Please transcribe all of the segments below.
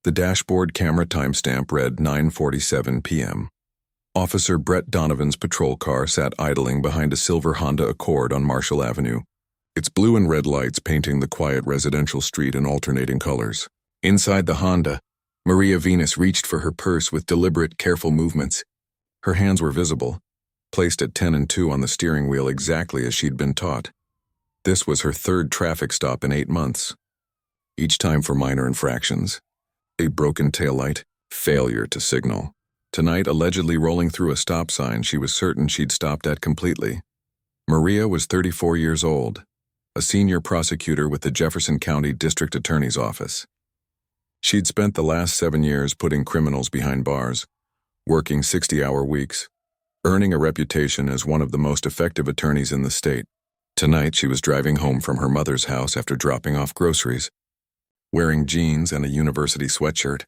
The dashboard camera timestamp read 9:47 p.m. Officer Brett Donovan's patrol car sat idling behind a silver Honda Accord on Marshall Avenue, its blue and red lights painting the quiet residential street in alternating colors. Inside the Honda, Maria Venus reached for her purse with deliberate, careful movements. Her hands were visible, placed at 10 and 2 on the steering wheel exactly as she'd been taught. This was her third traffic stop in 8 months, each time for minor infractions. A broken taillight, failure to signal. Tonight, allegedly rolling through a stop sign she was certain she'd stopped at completely. Maria was 34 years old, a senior prosecutor with the Jefferson County District Attorney's Office. She'd spent the last 7 years putting criminals behind bars, working 60-hour weeks, earning a reputation as one of the most effective attorneys in the state. Tonight, she was driving home from her mother's house after dropping off groceries, wearing jeans and a university sweatshirt,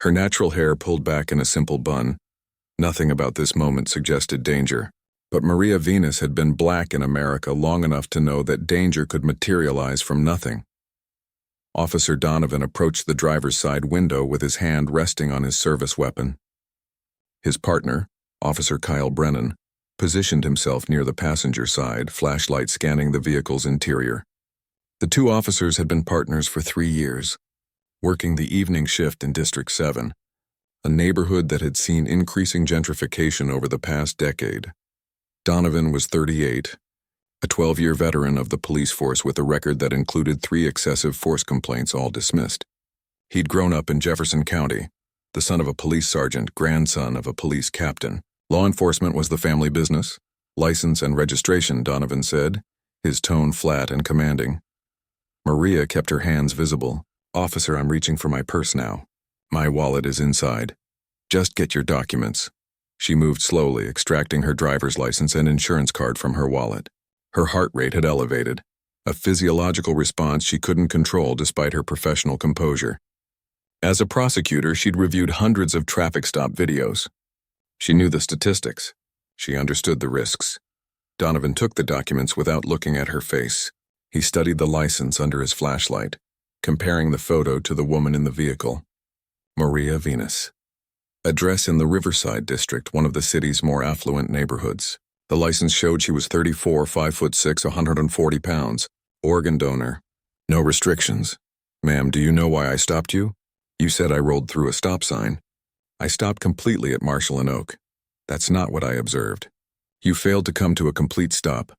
her natural hair pulled back in a simple bun. Nothing about this moment suggested danger, but Maria Venus had been black in America long enough to know that danger could materialize from nothing. Officer Donovan approached the driver's side window with his hand resting on his service weapon. His partner, Officer Kyle Brennan, positioned himself near the passenger side, flashlight scanning the vehicle's interior. The two officers had been partners for 3 years, working the evening shift in District 7, a neighborhood that had seen increasing gentrification over the past decade. Donovan was 38, a 12-year veteran of the police force with a record that included 3 excessive force complaints, all dismissed. He'd grown up in Jefferson County, the son of a police sergeant, grandson of a police captain. Law enforcement was the family business. License and registration, Donovan said, his tone flat and commanding. Maria kept her hands visible. Officer, I'm reaching for my purse now. My wallet is inside. Just get your documents. She moved slowly, extracting her driver's license and insurance card from her wallet. Her heart rate had elevated, a physiological response she couldn't control despite her professional composure. As a prosecutor, she'd reviewed hundreds of traffic stop videos. She knew the statistics. She understood the risks. Donovan took the documents without looking at her face. He studied the license under his flashlight, comparing the photo to the woman in the vehicle. Maria Venus. Address in the Riverside District, one of the city's more affluent neighborhoods. The license showed she was 34, 5'6", 140 pounds, organ donor. No restrictions. Ma'am, do you know why I stopped you? You said I rolled through a stop sign. I stopped completely at Marshall and Oak. That's not what I observed. You failed to come to a complete stop.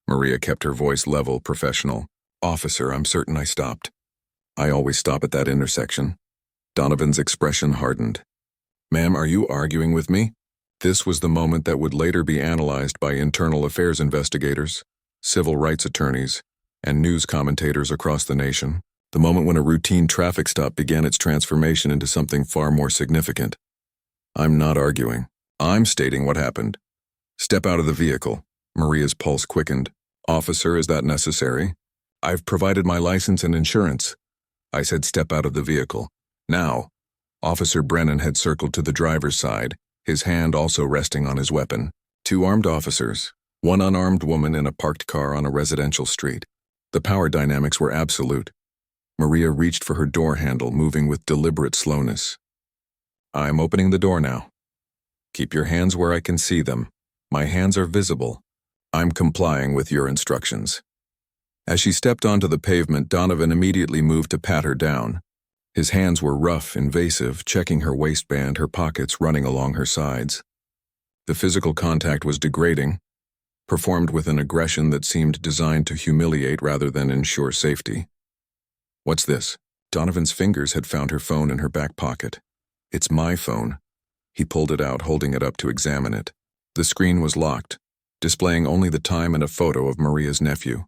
Maria kept her voice level, professional. Officer, I'm certain I stopped. I always stop at that intersection. Donovan's expression hardened. Ma'am, are you arguing with me? This was the moment that would later be analyzed by internal affairs investigators, civil rights attorneys, and news commentators across the nation. The moment when a routine traffic stop began its transformation into something far more significant. I'm not arguing. I'm stating what happened. Step out of the vehicle. Maria's pulse quickened. Officer, is that necessary? I've provided my license and insurance. I said step out of the vehicle. Now. Officer Brennan had circled to the driver's side, his hand also resting on his weapon. 2 armed officers, 1 unarmed woman in a parked car on a residential street. The power dynamics were absolute. Maria reached for her door handle, moving with deliberate slowness. I'm opening the door now. Keep your hands where I can see them. My hands are visible. I'm complying with your instructions. As she stepped onto the pavement, Donovan immediately moved to pat her down. His hands were rough, invasive, checking her waistband, her pockets running along her sides. The physical contact was degrading, performed with an aggression that seemed designed to humiliate rather than ensure safety. What's this? Donovan's fingers had found her phone in her back pocket. It's my phone. He pulled it out, holding it up to examine it. The screen was locked, displaying only the time and a photo of Maria's nephew.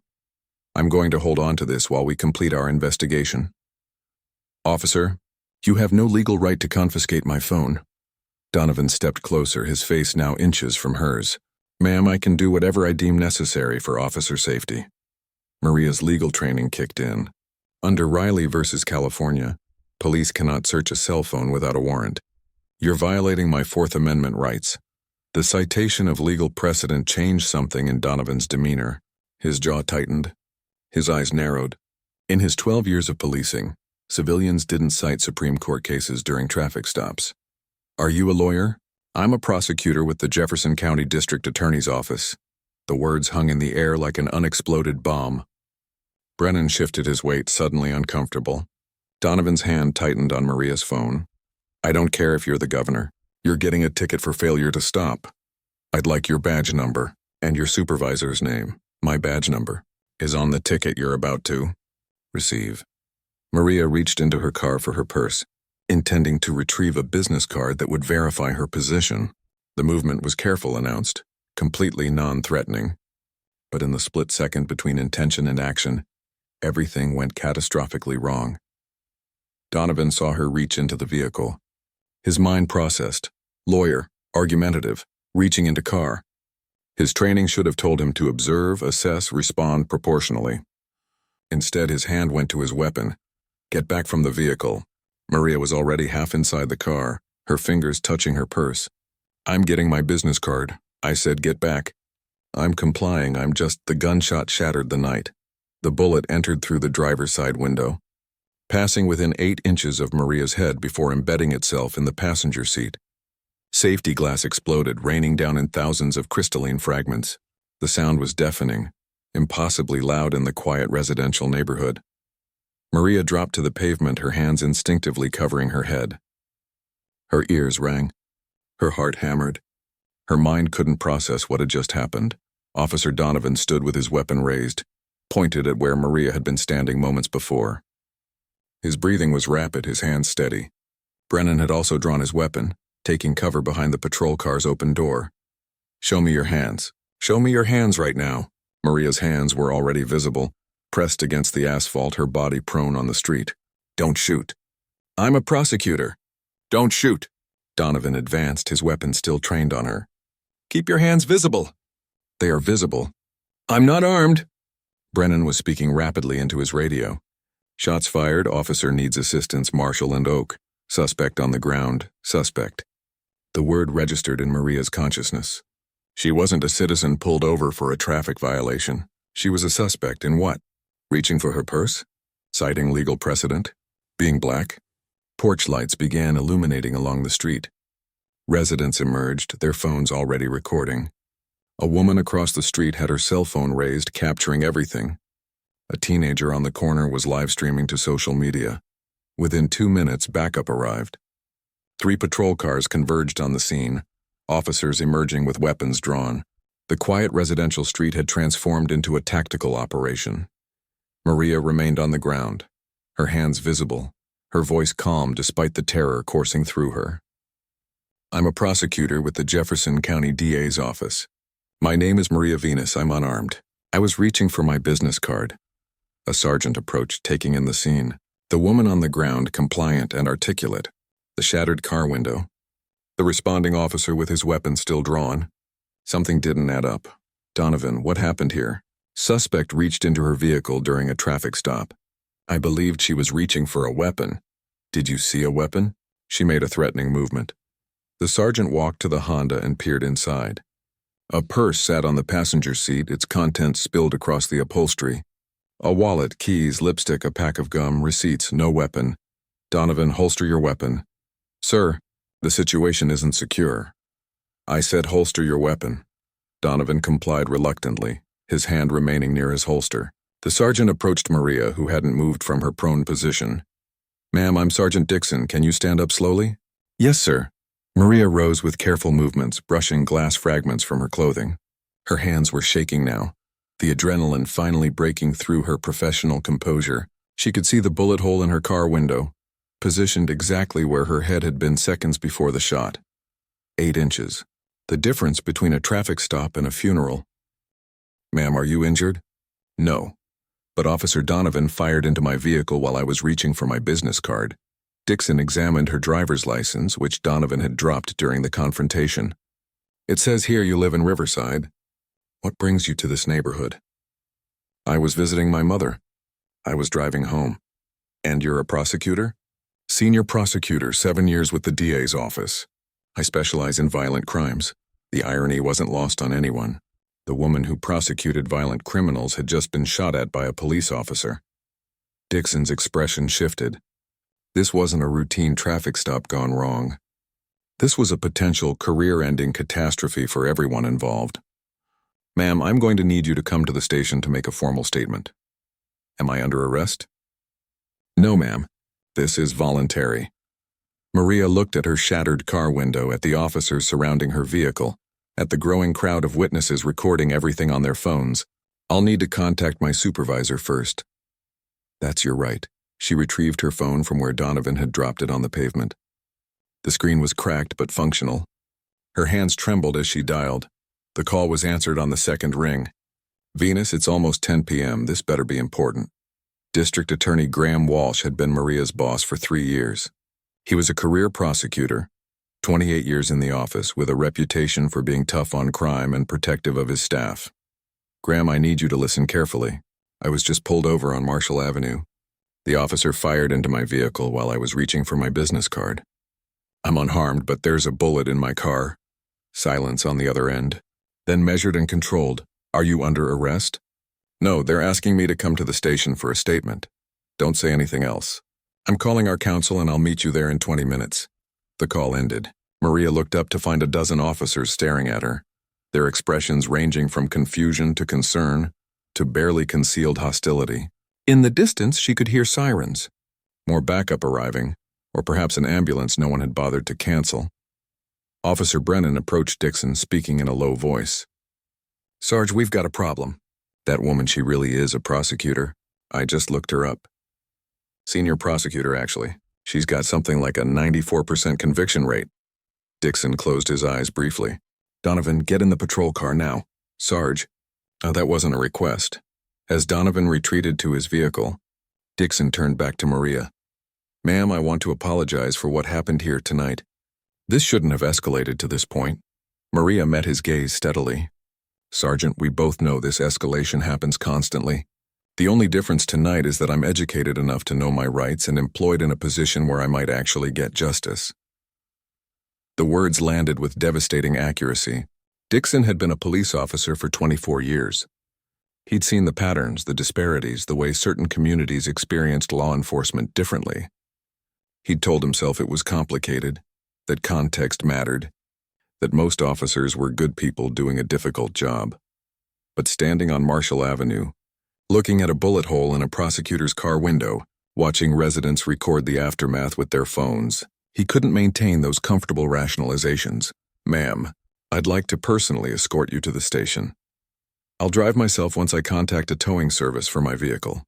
I'm going to hold on to this while we complete our investigation. Officer, you have no legal right to confiscate my phone. Donovan stepped closer, his face now inches from hers. Ma'am, I can do whatever I deem necessary for officer safety. Maria's legal training kicked in. Under Riley versus California, police cannot search a cell phone without a warrant. You're violating my Fourth Amendment rights. The citation of legal precedent changed something in Donovan's demeanor. His jaw tightened. His eyes narrowed. In his 12 years of policing, Civilians didn't cite Supreme Court cases during traffic stops. Are you a lawyer? I'm a prosecutor with the Jefferson County District Attorney's Office. The words hung in the air like an unexploded bomb. Brennan shifted his weight, suddenly uncomfortable. Donovan's hand tightened on Maria's phone. I don't care if you're the governor. You're getting a ticket for failure to stop. I'd like your badge number and your supervisor's name. My badge number is on the ticket you're about to receive. Maria reached into her car for her purse, intending to retrieve a business card that would verify her position. The movement was careful, announced, completely non-threatening. But in the split second between intention and action, everything went catastrophically wrong. Donovan saw her reach into the vehicle. His mind processed, lawyer, argumentative, reaching into car. His training should have told him to observe, assess, respond proportionally. Instead, his hand went to his weapon. Get back from the vehicle. Maria was already half inside the car, her fingers touching her purse. I'm getting my business card. I said get back. I'm complying. The gunshot shattered the night. The bullet entered through the driver's side window, passing within 8 inches of Maria's head before embedding itself in the passenger seat. Safety glass exploded, raining down in thousands of crystalline fragments. The sound was deafening, impossibly loud in the quiet residential neighborhood. Maria dropped to the pavement, her hands instinctively covering her head. Her ears rang. Her heart hammered. Her mind couldn't process what had just happened. Officer Donovan stood with his weapon raised, pointed at where Maria had been standing moments before. His breathing was rapid, his hands steady. Brennan had also drawn his weapon, taking cover behind the patrol car's open door. Show me your hands. Show me your hands right now. Maria's hands were already visible, pressed against the asphalt, her body prone on the street. Don't shoot. I'm a prosecutor. Don't shoot. Donovan advanced, his weapon still trained on her. Keep your hands visible. They are visible. I'm not armed. Brennan was speaking rapidly into his radio. Shots fired, officer needs assistance, Marshall and Oak. Suspect on the ground, suspect. The word registered in Maria's consciousness. She wasn't a citizen pulled over for a traffic violation. She was a suspect in what? Reaching for her purse? Citing legal precedent? Being black? Porch lights began illuminating along the street. Residents emerged, their phones already recording. A woman across the street had her cell phone raised, capturing everything. A teenager on the corner was live streaming to social media. Within 2 minutes, backup arrived. 3 patrol cars converged on the scene, officers emerging with weapons drawn. The quiet residential street had transformed into a tactical operation. Maria remained on the ground, her hands visible, her voice calm despite the terror coursing through her. I'm a prosecutor with the Jefferson County DA's office. My name is Maria Venus. I'm unarmed. I was reaching for my business card. A sergeant approached, taking in the scene. The woman on the ground, compliant and articulate. The shattered car window. The responding officer with his weapon still drawn. Something didn't add up. Donovan, what happened here? Suspect reached into her vehicle during a traffic stop. I believed she was reaching for a weapon. Did you see a weapon? She made a threatening movement. The sergeant walked to the Honda and peered inside. A purse sat on the passenger seat, its contents spilled across the upholstery. A wallet, keys, lipstick, a pack of gum, receipts, no weapon. Donovan, holster your weapon. Sir, the situation isn't secure. I said holster your weapon. Donovan complied reluctantly, his hand remaining near his holster. The sergeant approached Maria, who hadn't moved from her prone position. Ma'am, I'm Sergeant Dixon. Can you stand up slowly? Yes, sir. Maria rose with careful movements, brushing glass fragments from her clothing. Her hands were shaking now, the adrenaline finally breaking through her professional composure. She could see the bullet hole in her car window, positioned exactly where her head had been seconds before the shot. 8 inches. The difference between a traffic stop and a funeral. Ma'am, are you injured? No. But Officer Donovan fired into my vehicle while I was reaching for my business card. Dixon examined her driver's license, which Donovan had dropped during the confrontation. It says here you live in Riverside. What brings you to this neighborhood? I was visiting my mother. I was driving home. And you're a prosecutor? Senior prosecutor, 7 years with the DA's office. I specialize in violent crimes. The irony wasn't lost on anyone. The woman who prosecuted violent criminals had just been shot at by a police officer. Dixon's expression shifted. This wasn't a routine traffic stop gone wrong. This was a potential career-ending catastrophe for everyone involved. Ma'am, I'm going to need you to come to the station to make a formal statement. Am I under arrest? No, ma'am. This is voluntary. Maria looked at her shattered car window, at the officers surrounding her vehicle, at the growing crowd of witnesses recording everything on their phones. I'll need to contact my supervisor first. That's your right. She retrieved her phone from where Donovan had dropped it on the pavement. The screen was cracked but functional. Her hands trembled as she dialed. The call was answered on the second ring. Venus, it's almost 10 p.m. This better be important. District Attorney Graham Walsh had been Maria's boss for 3 years. He was a career prosecutor, 28 years in the office, with a reputation for being tough on crime and protective of his staff. Graham, I need you to listen carefully. I was just pulled over on Marshall Avenue. The officer fired into my vehicle while I was reaching for my business card. I'm unharmed, but there's a bullet in my car. Silence on the other end. Then measured and controlled. Are you under arrest? No, they're asking me to come to the station for a statement. Don't say anything else. I'm calling our counsel and I'll meet you there in 20 minutes. The call ended. Maria looked up to find a dozen officers staring at her, their expressions ranging from confusion to concern to barely concealed hostility. In the distance, she could hear sirens. More backup arriving, or perhaps an ambulance no one had bothered to cancel. Officer Brennan approached Dixon, speaking in a low voice. Sarge, we've got a problem. That woman, she really is a prosecutor. I just looked her up. Senior prosecutor, actually. She's got something like a 94% conviction rate. Dixon closed his eyes briefly. Donovan, get in the patrol car now. Sarge. That wasn't a request. As Donovan retreated to his vehicle, Dixon turned back to Maria. Ma'am, I want to apologize for what happened here tonight. This shouldn't have escalated to this point. Maria met his gaze steadily. Sergeant, we both know this escalation happens constantly. The only difference tonight is that I'm educated enough to know my rights and employed in a position where I might actually get justice. The words landed with devastating accuracy. Dixon had been a police officer for 24 years. He'd seen the patterns, the disparities, the way certain communities experienced law enforcement differently. He'd told himself it was complicated, that context mattered, that most officers were good people doing a difficult job. But standing on Marshall Avenue, looking at a bullet hole in a prosecutor's car window, watching residents record the aftermath with their phones, he couldn't maintain those comfortable rationalizations. Ma'am, I'd like to personally escort you to the station. I'll drive myself once I contact a towing service for my vehicle.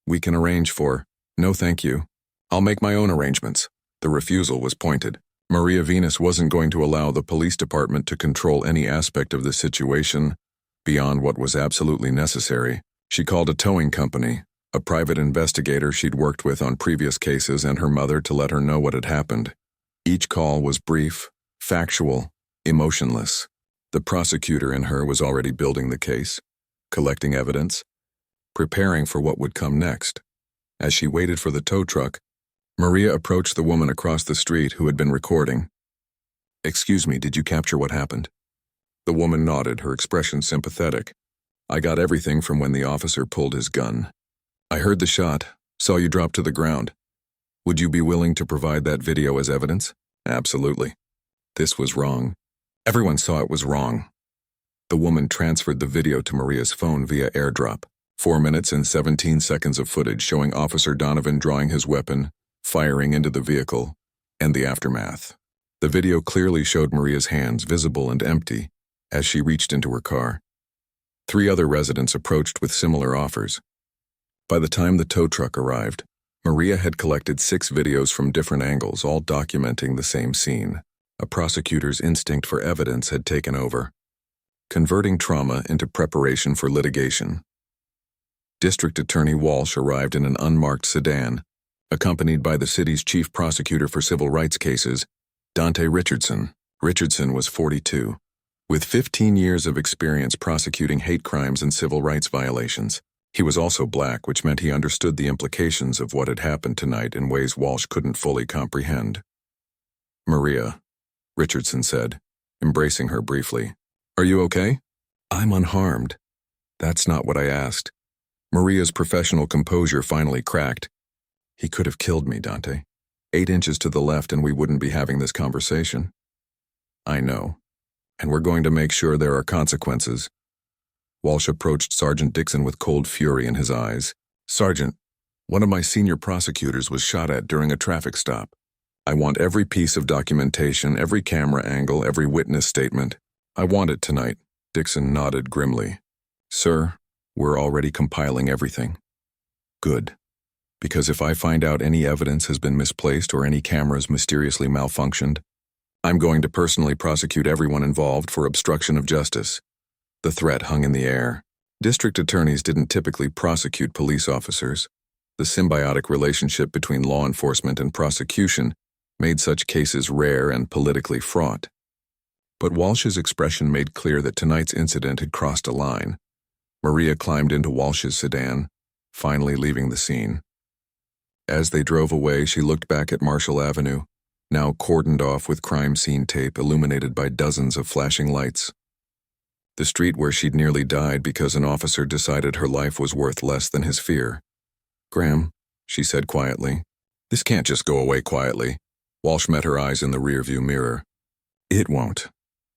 We can arrange for... No, thank you. I'll make my own arrangements. The refusal was pointed. Maria Venus wasn't going to allow the police department to control any aspect of the situation beyond what was absolutely necessary. She called a towing company, a private investigator she'd worked with on previous cases, and her mother to let her know what had happened. Each call was brief, factual, emotionless. The prosecutor in her was already building the case, collecting evidence, preparing for what would come next. As she waited for the tow truck, Maria approached the woman across the street who had been recording. Excuse me, did you capture what happened? The woman nodded, her expression sympathetic. I got everything from when the officer pulled his gun. I heard the shot, saw you drop to the ground. Would you be willing to provide that video as evidence? Absolutely. This was wrong. Everyone saw it was wrong. The woman transferred the video to Maria's phone via airdrop. 4 minutes and 17 seconds of footage showing Officer Donovan drawing his weapon, firing into the vehicle, and the aftermath. The video clearly showed Maria's hands visible and empty as she reached into her car. 3 other residents approached with similar offers. By the time the tow truck arrived, Maria had collected 6 videos from different angles, all documenting the same scene. A prosecutor's instinct for evidence had taken over, converting trauma into preparation for litigation. District Attorney Walsh arrived in an unmarked sedan, accompanied by the city's chief prosecutor for civil rights cases, Dante Richardson. Richardson was 42, with 15 years of experience prosecuting hate crimes and civil rights violations. He was also black, which meant he understood the implications of what had happened tonight in ways Walsh couldn't fully comprehend. Maria, Richardson said, embracing her briefly. Are you okay? I'm unharmed. That's not what I asked. Maria's professional composure finally cracked. He could have killed me, Dante. 8 inches to the left and we wouldn't be having this conversation. I know. And we're going to make sure there are consequences. Walsh approached Sergeant Dixon with cold fury in his eyes. Sergeant, one of my senior prosecutors was shot at during a traffic stop. I want every piece of documentation, every camera angle, every witness statement. I want it tonight. Dixon nodded grimly. Sir, we're already compiling everything. Good. Because if I find out any evidence has been misplaced or any cameras mysteriously malfunctioned, I'm going to personally prosecute everyone involved for obstruction of justice. The threat hung in the air. District attorneys didn't typically prosecute police officers. The symbiotic relationship between law enforcement and prosecution made such cases rare and politically fraught. But Walsh's expression made clear that tonight's incident had crossed a line. Maria climbed into Walsh's sedan, finally leaving the scene. As they drove away, she looked back at Marshall Avenue, now cordoned off with crime scene tape illuminated by dozens of flashing lights. The street where she'd nearly died because an officer decided her life was worth less than his fear. Graham, she said quietly, this can't just go away quietly. Walsh met her eyes in the rearview mirror. It won't.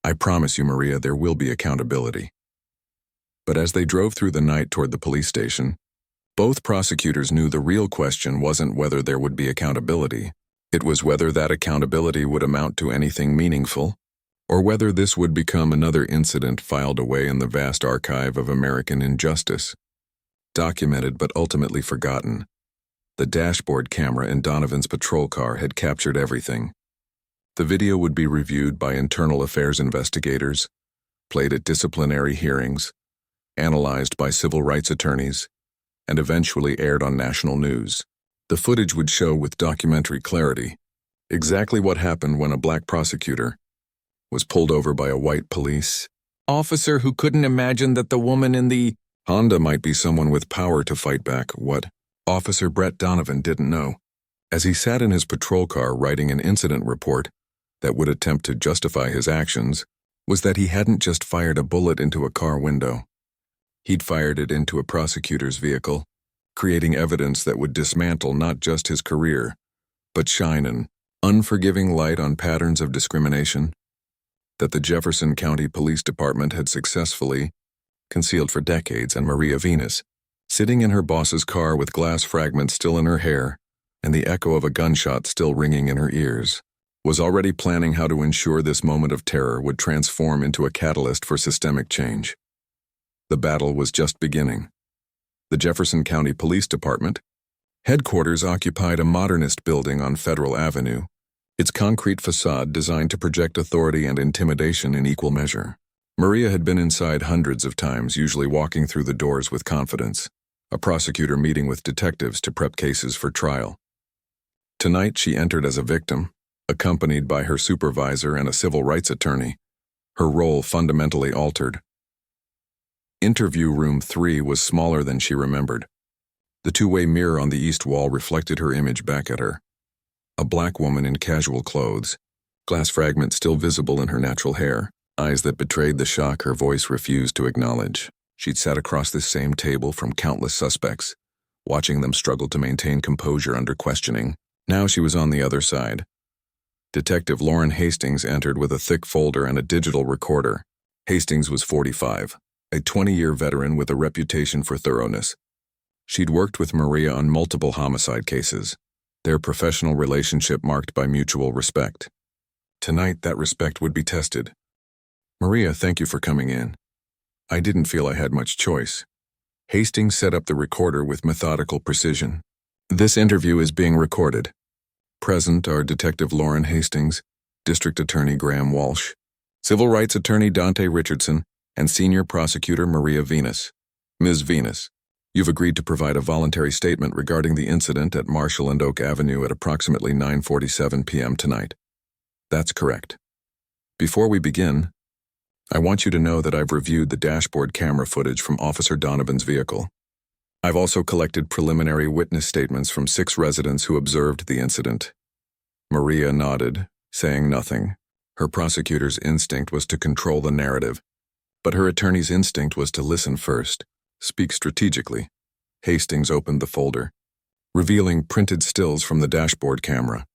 I promise you, Maria, there will be accountability. But as they drove through the night toward the police station, both prosecutors knew the real question wasn't whether there would be accountability. It was whether that accountability would amount to anything meaningful, or whether this would become another incident filed away in the vast archive of American injustice. Documented but ultimately forgotten, the dashboard camera in Donovan's patrol car had captured everything. The video would be reviewed by internal affairs investigators, played at disciplinary hearings, analyzed by civil rights attorneys, and eventually aired on national news. The footage would show with documentary clarity exactly what happened when a black prosecutor was pulled over by a white police officer who couldn't imagine that the woman in the Honda might be someone with power to fight back what Officer Brett Donovan didn't know. As he sat in his patrol car writing an incident report that would attempt to justify his actions, was that he hadn't just fired a bullet into a car window. He'd fired it into a prosecutor's vehicle, creating evidence that would dismantle not just his career, but shine an unforgiving light on patterns of discrimination that the Jefferson County Police Department had successfully concealed for decades. And Maria Venus, sitting in her boss's car with glass fragments still in her hair and the echo of a gunshot still ringing in her ears, was already planning how to ensure this moment of terror would transform into a catalyst for systemic change. The battle was just beginning. The Jefferson County Police Department headquarters occupied a modernist building on Federal Avenue, its concrete facade designed to project authority and intimidation in equal measure. Maria had been inside hundreds of times, usually walking through the doors with confidence, a prosecutor meeting with detectives to prep cases for trial. Tonight she entered as a victim, accompanied by her supervisor and a civil rights attorney, her role fundamentally altered. Interview room 3 was smaller than she remembered. The two-way mirror on the east wall reflected her image back at her. A black woman in casual clothes, glass fragments still visible in her natural hair, eyes that betrayed the shock her voice refused to acknowledge. She'd sat across this same table from countless suspects, watching them struggle to maintain composure under questioning. Now she was on the other side. Detective Lauren Hastings entered with a thick folder and a digital recorder. Hastings was 45. A 20-year veteran with a reputation for thoroughness. She'd worked with Maria on multiple homicide cases, their professional relationship marked by mutual respect. Tonight, that respect would be tested. Maria, thank you for coming in. I didn't feel I had much choice. Hastings set up the recorder with methodical precision. This interview is being recorded. Present are Detective Lauren Hastings, District Attorney Graham Walsh, Civil Rights Attorney Dante Richardson, and Senior Prosecutor Maria Venus. Ms. Venus, you've agreed to provide a voluntary statement regarding the incident at Marshall and Oak Avenue at approximately 9:47 p.m. tonight. That's correct. Before we begin, I want you to know that I've reviewed the dashboard camera footage from Officer Donovan's vehicle. I've also collected preliminary witness statements from 6 residents who observed the incident. Maria nodded, saying nothing. Her prosecutor's instinct was to control the narrative, but her attorney's instinct was to listen first, speak strategically. Hastings opened the folder, revealing printed stills from the dashboard camera.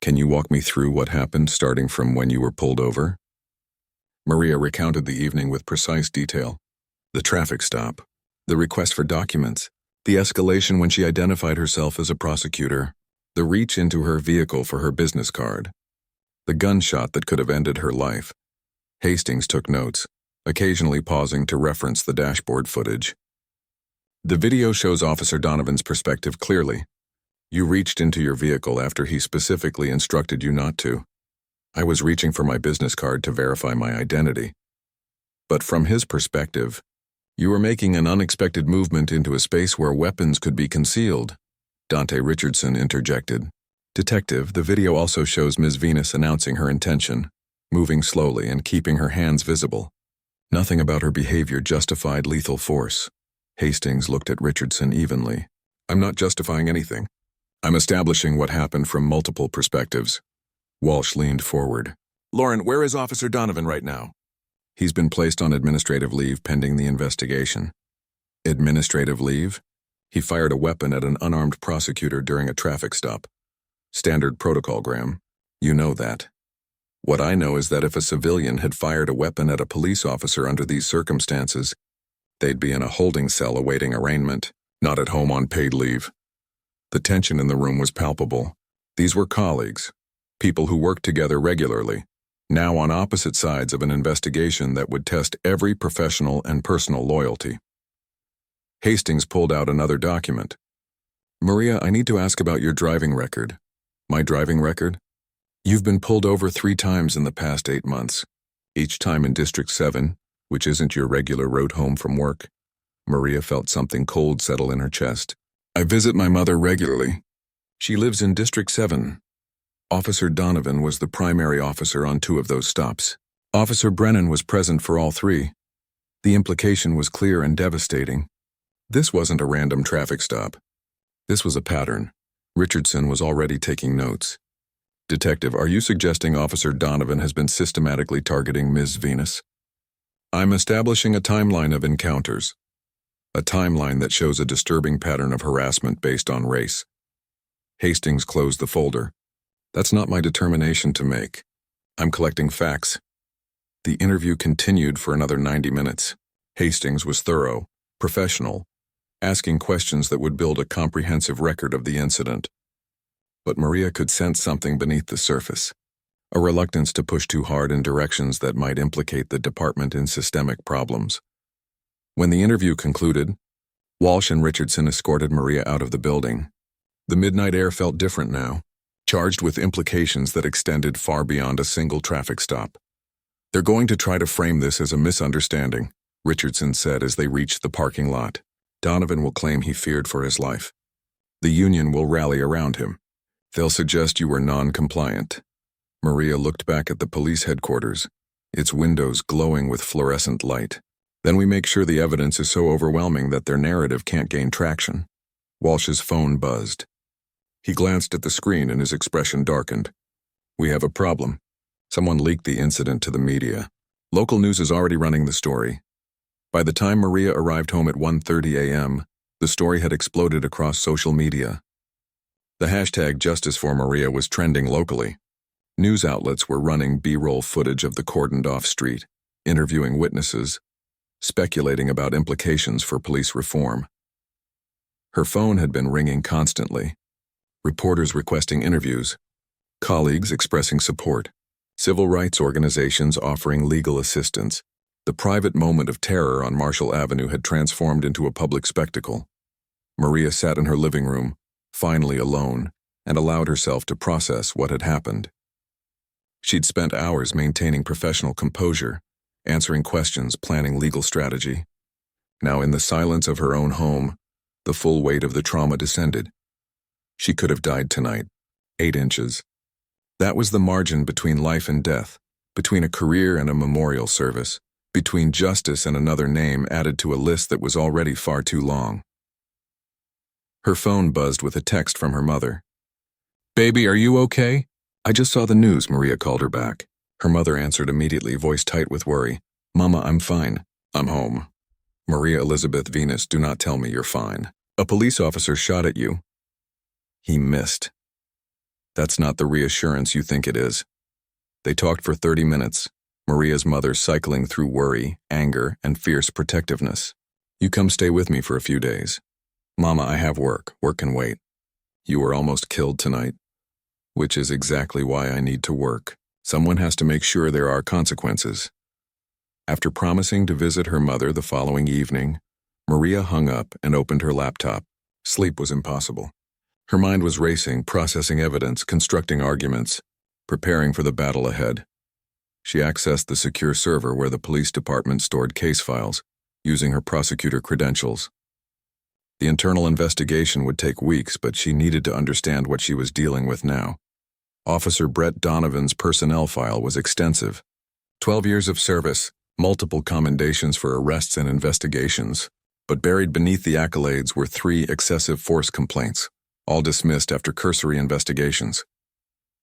Can you walk me through what happened starting from when you were pulled over? Maria recounted the evening with precise detail. The traffic stop, the request for documents, the escalation when she identified herself as a prosecutor, the reach into her vehicle for her business card, the gunshot that could have ended her life. Hastings took notes, occasionally pausing to reference the dashboard footage. The video shows Officer Donovan's perspective clearly. You reached into your vehicle after he specifically instructed you not to. I was reaching for my business card to verify my identity. But from his perspective, you were making an unexpected movement into a space where weapons could be concealed, Dante Richardson interjected. Detective, the video also shows Ms. Venus announcing her intention, moving slowly and keeping her hands visible. Nothing about her behavior justified lethal force. Hastings looked at Richardson evenly. I'm not justifying anything. I'm establishing what happened from multiple perspectives. Walsh leaned forward. Lauren, where is Officer Donovan right now? He's been placed on administrative leave pending the investigation. Administrative leave? He fired a weapon at an unarmed prosecutor during a traffic stop. Standard protocol, Graham. You know that. What I know is that if a civilian had fired a weapon at a police officer under these circumstances, they'd be in a holding cell awaiting arraignment, not at home on paid leave. The tension in the room was palpable. These were colleagues, people who worked together regularly, now on opposite sides of an investigation that would test every professional and personal loyalty. Hastings pulled out another document. Maria, I need to ask about your driving record. My driving record? You've been pulled over 3 times in the past 8 months, each time in District 7, which isn't your regular road home from work. Maria felt something cold settle in her chest. I visit my mother regularly. She lives in District 7. Officer Donovan was the primary officer on 2 of those stops. Officer Brennan was present for all 3. The implication was clear and devastating. This wasn't a random traffic stop. This was a pattern. Richardson was already taking notes. Detective, are you suggesting Officer Donovan has been systematically targeting Ms. Venus? I'm establishing a timeline of encounters. A timeline that shows a disturbing pattern of harassment based on race. Hastings closed the folder. That's not my determination to make. I'm collecting facts. The interview continued for another 90 minutes. Hastings was thorough, professional, asking questions that would build a comprehensive record of the incident. But Maria could sense something beneath the surface, a reluctance to push too hard in directions that might implicate the department in systemic problems. When the interview concluded, Walsh and Richardson escorted Maria out of the building. The midnight air felt different now, charged with implications that extended far beyond a single traffic stop. They're going to try to frame this as a misunderstanding, Richardson said as they reached the parking lot. Donovan will claim he feared for his life. The union will rally around him. They'll suggest you were non-compliant. Maria looked back at the police headquarters, its windows glowing with fluorescent light. Then we make sure the evidence is so overwhelming that their narrative can't gain traction. Walsh's phone buzzed. He glanced at the screen and his expression darkened. We have a problem. Someone leaked the incident to the media. Local news is already running the story. By the time Maria arrived home at 1:30 a.m., the story had exploded across social media. The hashtag Justice for Maria was trending locally. News outlets were running B-roll footage of the cordoned-off street, interviewing witnesses, speculating about implications for police reform. Her phone had been ringing constantly. Reporters requesting interviews, colleagues expressing support, civil rights organizations offering legal assistance. The private moment of terror on Marshall Avenue had transformed into a public spectacle. Maria sat in her living room, finally alone, and allowed herself to process what had happened. She'd spent hours maintaining professional composure, answering questions, planning legal strategy. Now, in the silence of her own home, the full weight of the trauma descended. She could have died tonight, 8 inches. That was the margin between life and death, between a career and a memorial service, between justice and another name added to a list that was already far too long. Her phone buzzed with a text from her mother. "Baby, are you okay?" "I just saw the news," Maria called her back. Her mother answered immediately, voice tight with worry. "Mama, I'm fine. I'm home." "Maria Elizabeth Venus, do not tell me you're fine. A police officer shot at you." He missed. That's not the reassurance you think it is. They talked for 30 minutes, Maria's mother cycling through worry, anger, and fierce protectiveness. You come stay with me for a few days. Mama, I have work. Work can wait. You were almost killed tonight. Which is exactly why I need to work. Someone has to make sure there are consequences. After promising to visit her mother the following evening, Maria hung up and opened her laptop. Sleep was impossible. Her mind was racing, processing evidence, constructing arguments, preparing for the battle ahead. She accessed the secure server where the police department stored case files, using her prosecutor credentials. The internal investigation would take weeks, but she needed to understand what she was dealing with now. Officer Brett Donovan's personnel file was extensive. 12 years of service, multiple commendations for arrests and investigations, but buried beneath the accolades were 3 excessive force complaints, all dismissed after cursory investigations.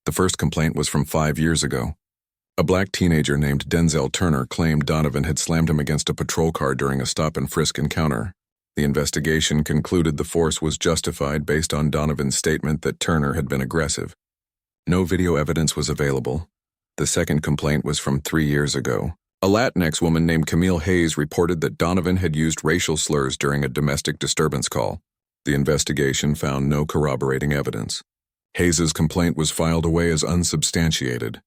The first complaint was from 5 years ago. A black teenager named Denzel Turner claimed Donovan had slammed him against a patrol car during a stop-and-frisk encounter. The investigation concluded the force was justified based on Donovan's statement that Turner had been aggressive. No video evidence was available. The second complaint was from 3 years ago. A Latinx woman named Camille Hayes reported that Donovan had used racial slurs during a domestic disturbance call. The investigation found no corroborating evidence. Hayes's complaint was filed away as unsubstantiated.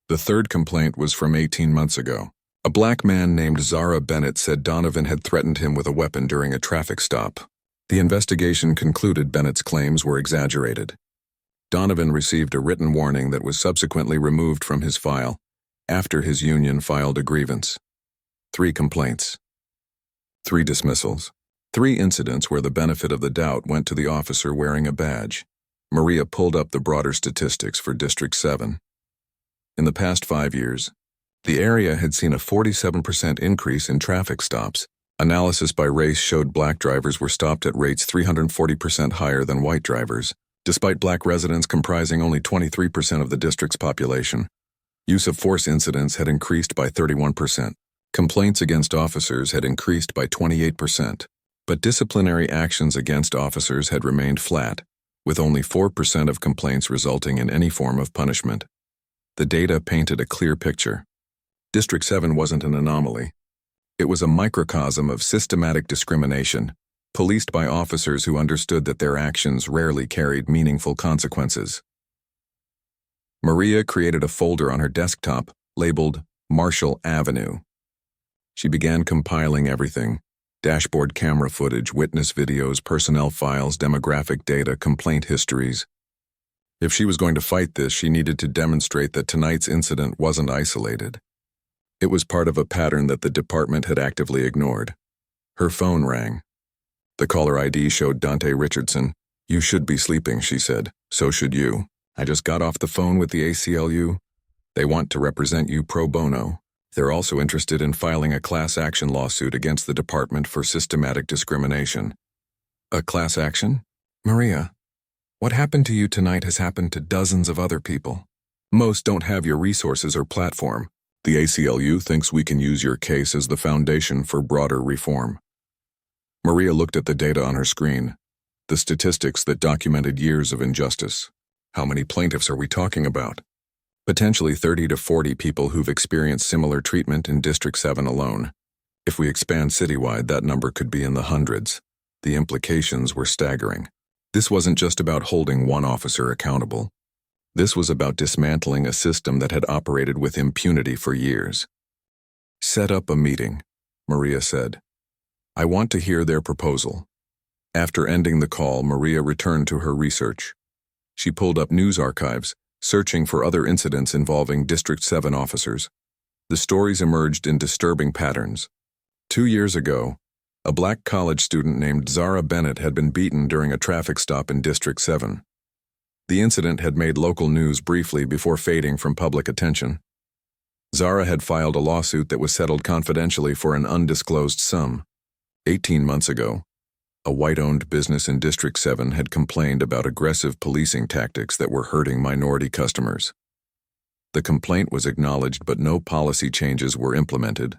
The third complaint was from 18 months ago. A black man named Zara Bennett said Donovan had threatened him with a weapon during a traffic stop. The investigation concluded Bennett's claims were exaggerated. Donovan received a written warning that was subsequently removed from his file after his union filed a grievance. 3 complaints. 3 dismissals. 3 incidents where the benefit of the doubt went to the officer wearing a badge. Maria pulled up the broader statistics for District 7. In the past 5 years, the area had seen a 47% increase in traffic stops. Analysis by race showed black drivers were stopped at rates 340% higher than white drivers, despite black residents comprising only 23% of the district's population. Use of force incidents had increased by 31%. Complaints against officers had increased by 28%. But disciplinary actions against officers had remained flat, with only 4% of complaints resulting in any form of punishment. The data painted a clear picture. District 7 wasn't an anomaly. It was a microcosm of systematic discrimination, policed by officers who understood that their actions rarely carried meaningful consequences. Maria created a folder on her desktop labeled Marshall Avenue. She began compiling everything: dashboard camera footage, witness videos, personnel files, demographic data, complaint histories. If she was going to fight this, she needed to demonstrate that tonight's incident wasn't isolated. It was part of a pattern that the department had actively ignored. Her phone rang. The caller ID showed Dante Richardson. "You should be sleeping," she said. "So should you. I just got off the phone with the ACLU. They want to represent you pro bono. They're also interested in filing a class action lawsuit against the department for systematic discrimination." A class action? Maria, what happened to you tonight has happened to dozens of other people. Most don't have your resources or platform. The ACLU thinks we can use your case as the foundation for broader reform. Maria looked at the data on her screen, the statistics that documented years of injustice. How many plaintiffs are we talking about? Potentially 30 to 40 people who've experienced similar treatment in District 7 alone. If we expand citywide, that number could be in the hundreds. The implications were staggering. This wasn't just about holding one officer accountable. This was about dismantling a system that had operated with impunity for years. "Set up a meeting," Maria said. "I want to hear their proposal." After ending the call, Maria returned to her research. She pulled up news archives, searching for other incidents involving District 7 officers. The stories emerged in disturbing patterns. 2 years ago, a black college student named Zara Bennett had been beaten during a traffic stop in District 7. The incident had made local news briefly before fading from public attention. Zara had filed a lawsuit that was settled confidentially for an undisclosed sum. 18 months ago, a white-owned business in District 7 had complained about aggressive policing tactics that were hurting minority customers. The complaint was acknowledged, but no policy changes were implemented.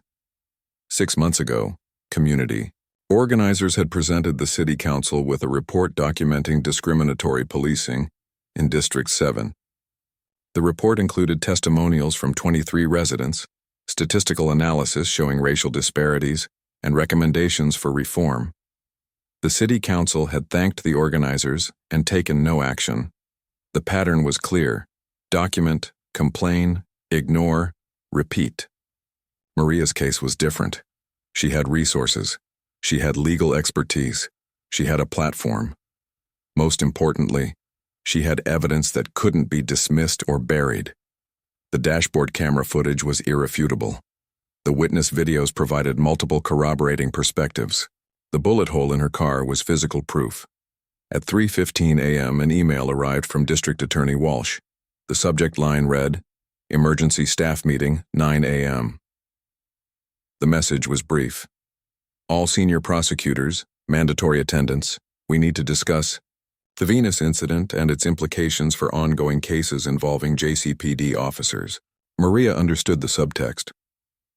6 months ago, community organizers had presented the city council with a report documenting discriminatory policing, in District 7. The report included testimonials from 23 residents, statistical analysis showing racial disparities, and recommendations for reform. The city council had thanked the organizers and taken no action. The pattern was clear: document, complain, ignore, repeat. Maria's case was different. She had resources. She had legal expertise. She had a platform. Most importantly, she had evidence that couldn't be dismissed or buried. The dashboard camera footage was irrefutable. The witness videos provided multiple corroborating perspectives. The bullet hole in her car was physical proof. At 3:15 a.m., an email arrived from District Attorney Walsh. The subject line read, "Emergency Staff Meeting, 9 a.m." The message was brief. "All senior prosecutors, mandatory attendance. We need to discuss the Venus incident and its implications for ongoing cases involving JCPD officers." Maria understood the subtext.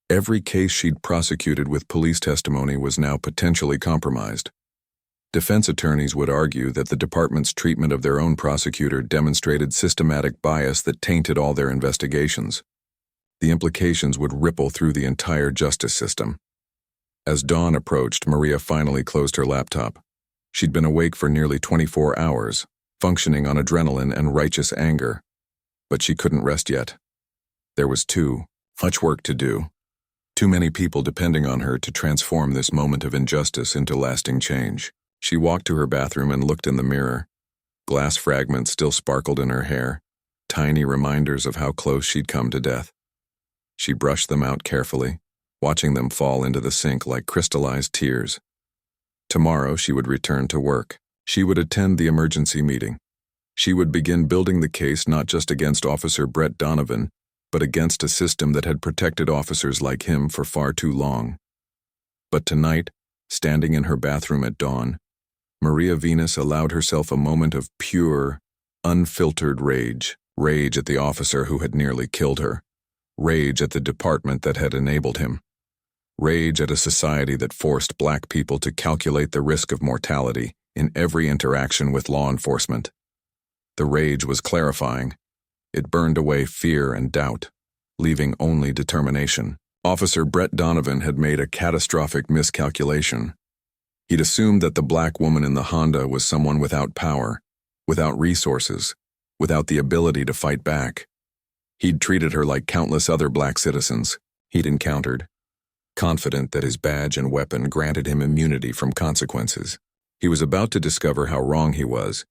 Every case she'd prosecuted with police testimony was now potentially compromised. Defense attorneys would argue that the department's treatment of their own prosecutor demonstrated systematic bias that tainted all their investigations. The implications would ripple through the entire justice system. As dawn approached, Maria finally closed her laptop. She'd been awake for nearly 24 hours, functioning on adrenaline and righteous anger. But she couldn't rest yet. There was too much work to do. Too many people depending on her to transform this moment of injustice into lasting change. She walked to her bathroom and looked in the mirror. Glass fragments still sparkled in her hair, tiny reminders of how close she'd come to death. She brushed them out carefully, watching them fall into the sink like crystallized tears. Tomorrow she would return to work. She would attend the emergency meeting. She would begin building the case not just against Officer Brett Donovan, but against a system that had protected officers like him for far too long. But tonight, standing in her bathroom at dawn, Maria Venus allowed herself a moment of pure, unfiltered rage. Rage at the officer who had nearly killed her. Rage at the department that had enabled him. Rage at a society that forced black people to calculate the risk of mortality in every interaction with law enforcement. The rage was clarifying. It burned away fear and doubt, leaving only determination. Officer Brett Donovan had made a catastrophic miscalculation. He'd assumed that the black woman in the Honda was someone without power, without resources, without the ability to fight back. He'd treated her like countless other black citizens he'd encountered, confident that his badge and weapon granted him immunity from consequences. He was about to discover how wrong he was.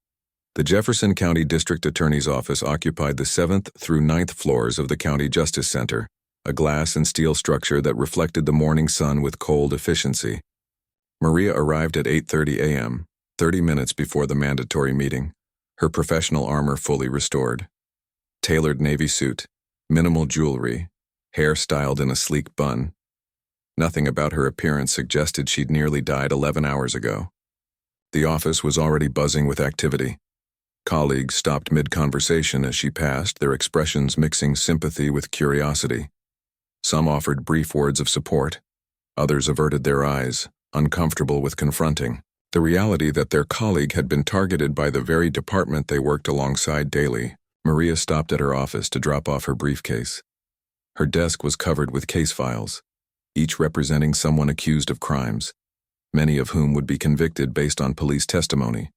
The Jefferson County District Attorney's Office occupied the 7th through 9th floors of the County Justice Center, a glass and steel structure that reflected the morning sun with cold efficiency. Maria arrived at 8:30 a.m., 30 minutes before the mandatory meeting, her professional armor fully restored. Tailored navy suit, minimal jewelry, hair styled in a sleek bun. Nothing about her appearance suggested she'd nearly died 11 hours ago. The office was already buzzing with activity. Colleagues stopped mid-conversation as she passed, their expressions mixing sympathy with curiosity. Some offered brief words of support. Others averted their eyes, uncomfortable with confronting the reality that their colleague had been targeted by the very department they worked alongside daily. Maria stopped at her office to drop off her briefcase. Her desk was covered with case files, each representing someone accused of crimes, many of whom would be convicted based on police testimony.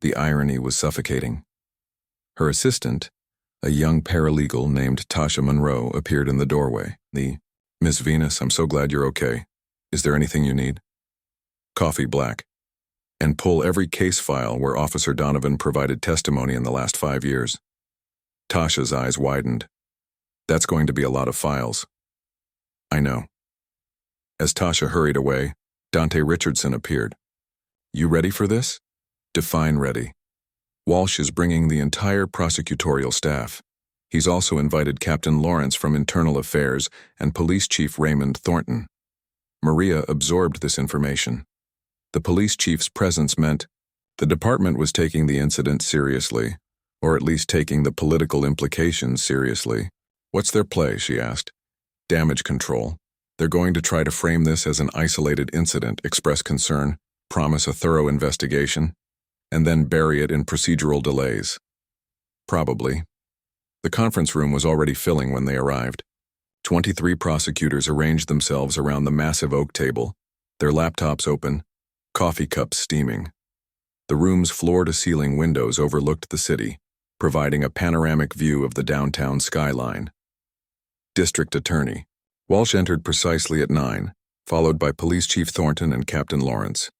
The irony was suffocating. Her assistant, a young paralegal named Tasha Monroe, appeared in the doorway. "Miss Venus, I'm so glad you're okay. Is there anything you need?" "Coffee black. And pull every case file where Officer Donovan provided testimony in the last 5 years." Tasha's eyes widened. "That's going to be a lot of files." "I know." As Tasha hurried away, Dante Richardson appeared. "You ready for this?" "Define ready." "Walsh is bringing the entire prosecutorial staff. He's also invited Captain Lawrence from Internal Affairs and Police Chief Raymond Thornton." Maria absorbed this information. The police chief's presence meant the department was taking the incident seriously, or at least taking the political implications seriously. "What's their play?" she asked. "Damage control. They're going to try to frame this as an isolated incident, express concern, promise a thorough investigation, and then bury it in procedural delays." Probably. The conference room was already filling when they arrived. 23 prosecutors arranged themselves around the massive oak table, their laptops open, coffee cups steaming. The room's floor-to-ceiling windows overlooked the city, providing a panoramic view of the downtown skyline. District Attorney. Walsh entered precisely at 9, followed by Police Chief Thornton and Captain Lawrence.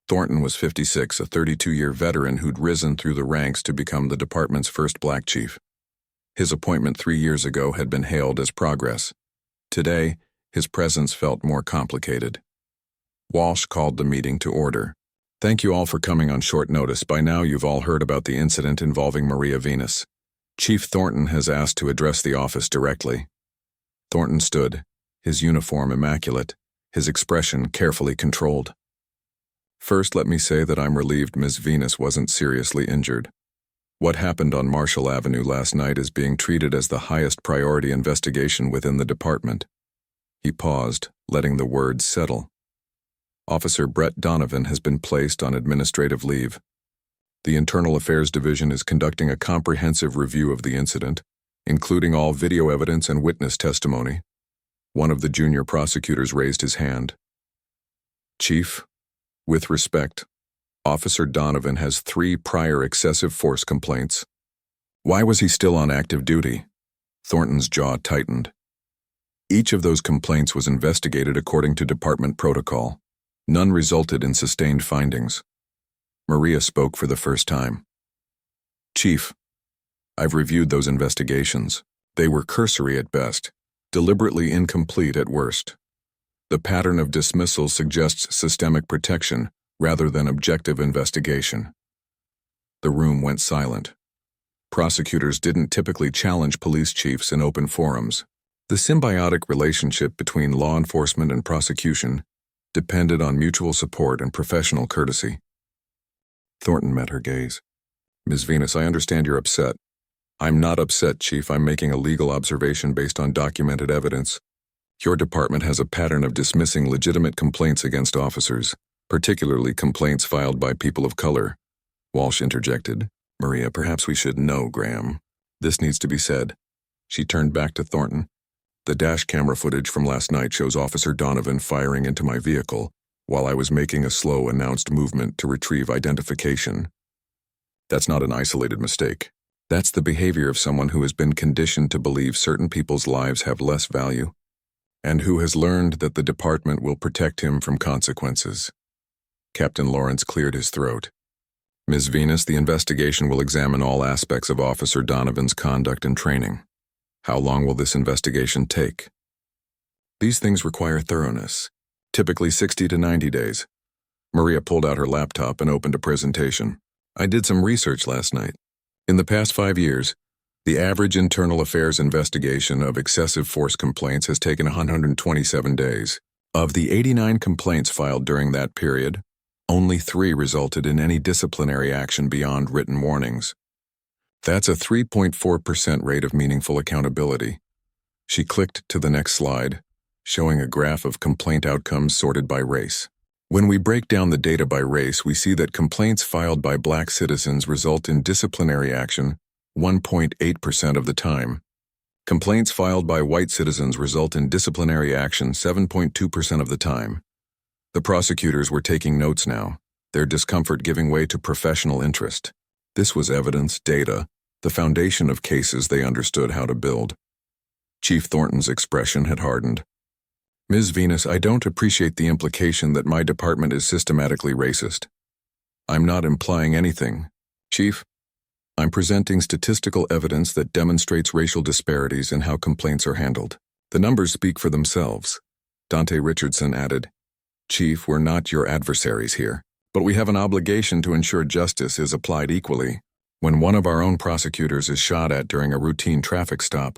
Thornton was 56, a 32-year veteran who'd risen through the ranks to become the department's first black chief. His appointment 3 years ago had been hailed as progress. Today, his presence felt more complicated. Walsh called the meeting to order. Thank you all for coming on short notice. By now you've all heard about the incident involving Maria Venus. Chief Thornton has asked to address the office directly. Thornton stood, his uniform immaculate, his expression carefully controlled. First, let me say that I'm relieved Ms. Venus wasn't seriously injured. What happened on Marshall Avenue last night is being treated as the highest priority investigation within the department. He paused, letting the words settle. Officer Brett Donovan has been placed on administrative leave. The Internal Affairs Division is conducting a comprehensive review of the incident, including all video evidence and witness testimony. One of the junior prosecutors raised his hand. Chief, with respect, Officer Donovan has 3 prior excessive force complaints. Why was he still on active duty? Thornton's jaw tightened. Each of those complaints was investigated according to department protocol. None resulted in sustained findings. Maria spoke for the first time. Chief, I've reviewed those investigations. They were cursory at best, deliberately incomplete at worst. The pattern of dismissal suggests systemic protection rather than objective investigation. The room went silent. Prosecutors didn't typically challenge police chiefs in open forums. The symbiotic relationship between law enforcement and prosecution depended on mutual support and professional courtesy. Thornton met her gaze. Ms. Venus, I understand you're upset. I'm not upset, Chief. I'm making a legal observation based on documented evidence. Your department has a pattern of dismissing legitimate complaints against officers, particularly complaints filed by people of color. Walsh interjected. Maria, perhaps we should know, Graham. This needs to be said. She turned back to Thornton. The dash camera footage from last night shows Officer Donovan firing into my vehicle while I was making a slow, announced movement to retrieve identification. That's not an isolated mistake. That's the behavior of someone who has been conditioned to believe certain people's lives have less value, and who has learned that the department will protect him from consequences. Captain Lawrence cleared his throat. Ms. Venus, the investigation will examine all aspects of Officer Donovan's conduct and training. How long will this investigation take? These things require thoroughness, typically 60 to 90 days. Maria pulled out her laptop and opened a presentation. I did some research last night. In the past 5 years, the average internal affairs investigation of excessive force complaints has taken 127 days. Of the 89 complaints filed during that period, only 3 resulted in any disciplinary action beyond written warnings. That's a 3.4% rate of meaningful accountability. She clicked to the next slide, showing a graph of complaint outcomes sorted by race. When we break down the data by race, we see that complaints filed by black citizens result in disciplinary action 1.8% of the time. Complaints filed by white citizens result in disciplinary action 7.2% of the time. The prosecutors were taking notes now, their discomfort giving way to professional interest. This was evidence, data, the foundation of cases they understood how to build. Chief Thornton's expression had hardened. Ms. Venus, I don't appreciate the implication that my department is systematically racist. I'm not implying anything. Chief, I'm presenting statistical evidence that demonstrates racial disparities in how complaints are handled. The numbers speak for themselves. Dante Richardson added, Chief, we're not your adversaries here, but we have an obligation to ensure justice is applied equally. When one of our own prosecutors is shot at during a routine traffic stop,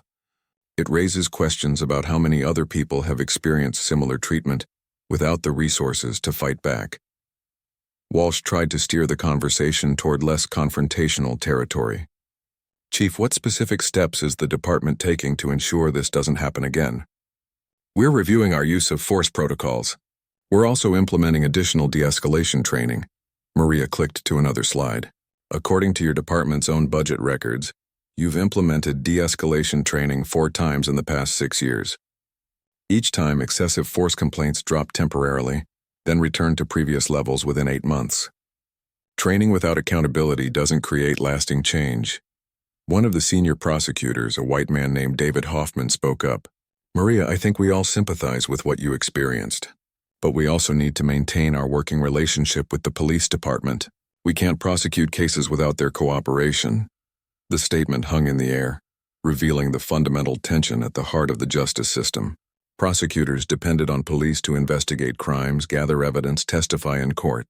it raises questions about how many other people have experienced similar treatment without the resources to fight back. Walsh tried to steer the conversation toward less confrontational territory. Chief, what specific steps is the department taking to ensure this doesn't happen again? We're reviewing our use of force protocols. We're also implementing additional de-escalation training. Maria clicked to another slide. According to your department's own budget records, You've implemented de-escalation training 4 times in the past 6 years. Each time, excessive force complaints dropped temporarily, then returned to previous levels within 8 months. Training without accountability doesn't create lasting change. One of the senior prosecutors, a white man named David Hoffman, spoke up. Maria, I think we all sympathize with what you experienced. But we also need to maintain our working relationship with the police department. We can't prosecute cases without their cooperation. The statement hung in the air, revealing the fundamental tension at the heart of the justice system. Prosecutors depended on police to investigate crimes, gather evidence, testify in court.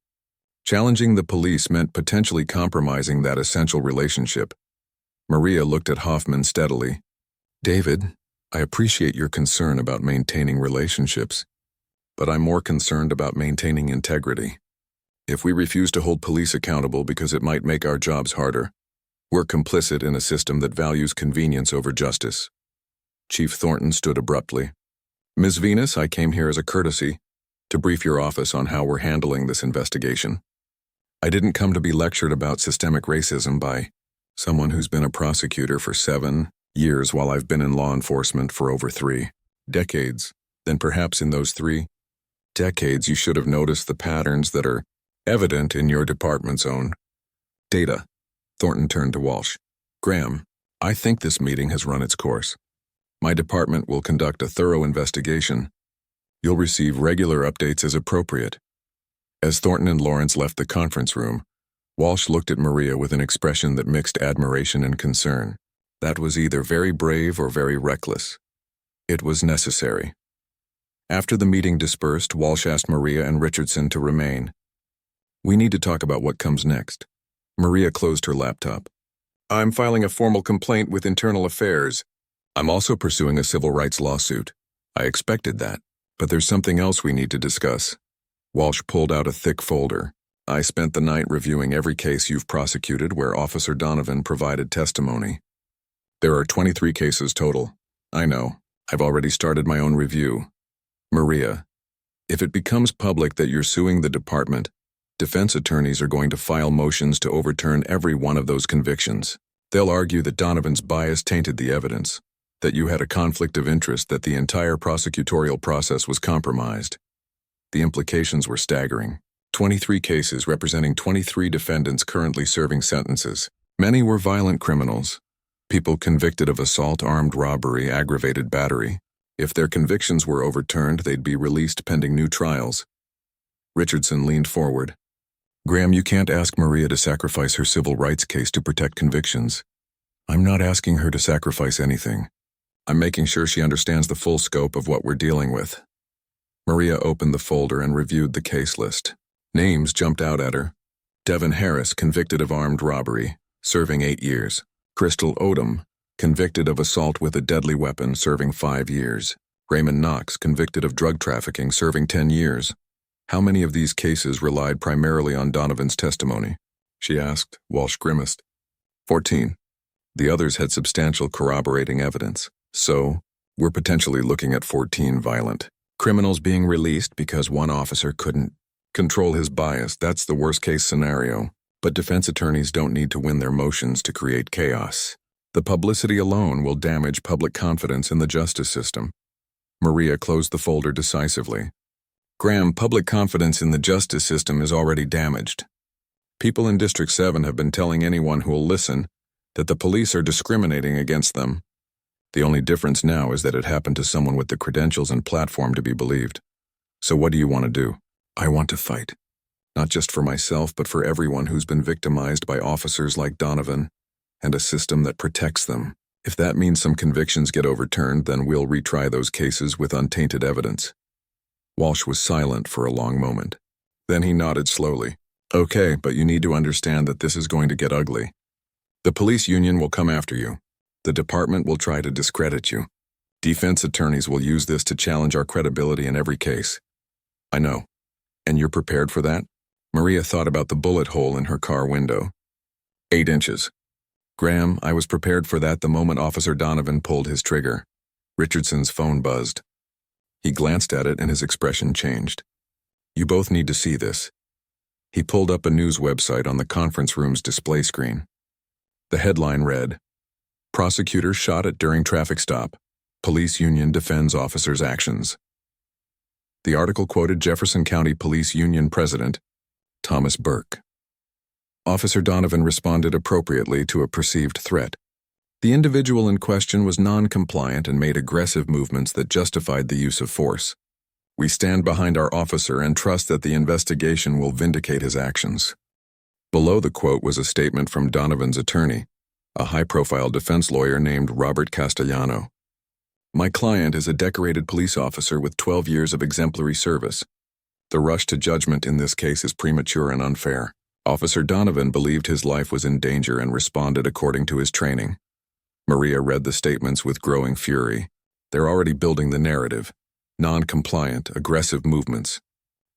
Challenging the police meant potentially compromising that essential relationship. Maria looked at Hoffman steadily. David, I appreciate your concern about maintaining relationships, but I'm more concerned about maintaining integrity. If we refuse to hold police accountable because it might make our jobs harder, we're complicit in a system that values convenience over justice. Chief Thornton stood abruptly. Ms. Venus, I came here as a courtesy to brief your office on how we're handling this investigation. I didn't come to be lectured about systemic racism by someone who's been a prosecutor for 7 years while I've been in law enforcement for over 3 decades. Then perhaps in those 3 decades you should have noticed the patterns that are evident in your department's own data. Thornton turned to Walsh. Graham, I think this meeting has run its course. My department will conduct a thorough investigation. You'll receive regular updates as appropriate. As Thornton and Lawrence left the conference room, Walsh looked at Maria with an expression that mixed admiration and concern. That was either very brave or very reckless. It was necessary. After the meeting dispersed, Walsh asked Maria and Richardson to remain. We need to talk about what comes next. Maria closed her laptop. I'm filing a formal complaint with Internal Affairs. I'm also pursuing a civil rights lawsuit. I expected that, but there's something else we need to discuss. Walsh pulled out a thick folder. I spent the night reviewing every case you've prosecuted where Officer Donovan provided testimony. There are 23 cases total. I know. I've already started my own review. Maria, if it becomes public that you're suing the department, defense attorneys are going to file motions to overturn every one of those convictions. They'll argue that Donovan's bias tainted the evidence, that you had a conflict of interest, that the entire prosecutorial process was compromised. The implications were staggering. 23 cases representing 23 defendants currently serving sentences. Many were violent criminals, people convicted of assault, armed robbery, aggravated battery. If their convictions were overturned, they'd be released pending new trials. Richardson leaned forward. Graham, you can't ask Maria to sacrifice her civil rights case to protect convictions. I'm not asking her to sacrifice anything. I'm making sure she understands the full scope of what we're dealing with. Maria opened the folder and reviewed the case list. Names jumped out at her. Devin Harris, convicted of armed robbery, serving 8 years. Crystal Odom, convicted of assault with a deadly weapon, serving 5 years. Raymond Knox, convicted of drug trafficking, serving 10 years. How many of these cases relied primarily on Donovan's testimony? She asked. Walsh grimaced. 14. The others had substantial corroborating evidence. So, we're potentially looking at 14 violent criminals being released because one officer couldn't control his bias. That's the worst-case scenario. But defense attorneys don't need to win their motions to create chaos. The publicity alone will damage public confidence in the justice system. Maria closed the folder decisively. Graham, public confidence in the justice system is already damaged. People in District 7 have been telling anyone who will listen that the police are discriminating against them. The only difference now is that it happened to someone with the credentials and platform to be believed. So what do you want to do? I want to fight. Not just for myself, but for everyone who's been victimized by officers like Donovan, and a system that protects them. If that means some convictions get overturned, then we'll retry those cases with untainted evidence. Walsh was silent for a long moment. Then he nodded slowly. Okay, but you need to understand that this is going to get ugly. The police union will come after you. The department will try to discredit you. Defense attorneys will use this to challenge our credibility in every case. I know. And you're prepared for that? Maria thought about the bullet hole in her car window. 8 inches. Graham, I was prepared for that the moment Officer Donovan pulled his trigger. Richardson's phone buzzed. He glanced at it and his expression changed. You both need to see this. He pulled up a news website on the conference room's display screen. The headline read, Prosecutor shot at during traffic stop. Police union defends officer's actions. The article quoted Jefferson County Police Union President Thomas Burke. Officer Donovan responded appropriately to a perceived threat. The individual in question was non-compliant and made aggressive movements that justified the use of force. We stand behind our officer and trust that the investigation will vindicate his actions. Below the quote was a statement from Donovan's attorney, a high-profile defense lawyer named Robert Castellano. My client is a decorated police officer with 12 years of exemplary service. The rush to judgment in this case is premature and unfair. Officer Donovan believed his life was in danger and responded according to his training. Maria read the statements with growing fury. They're already building the narrative. Non-compliant, aggressive movements.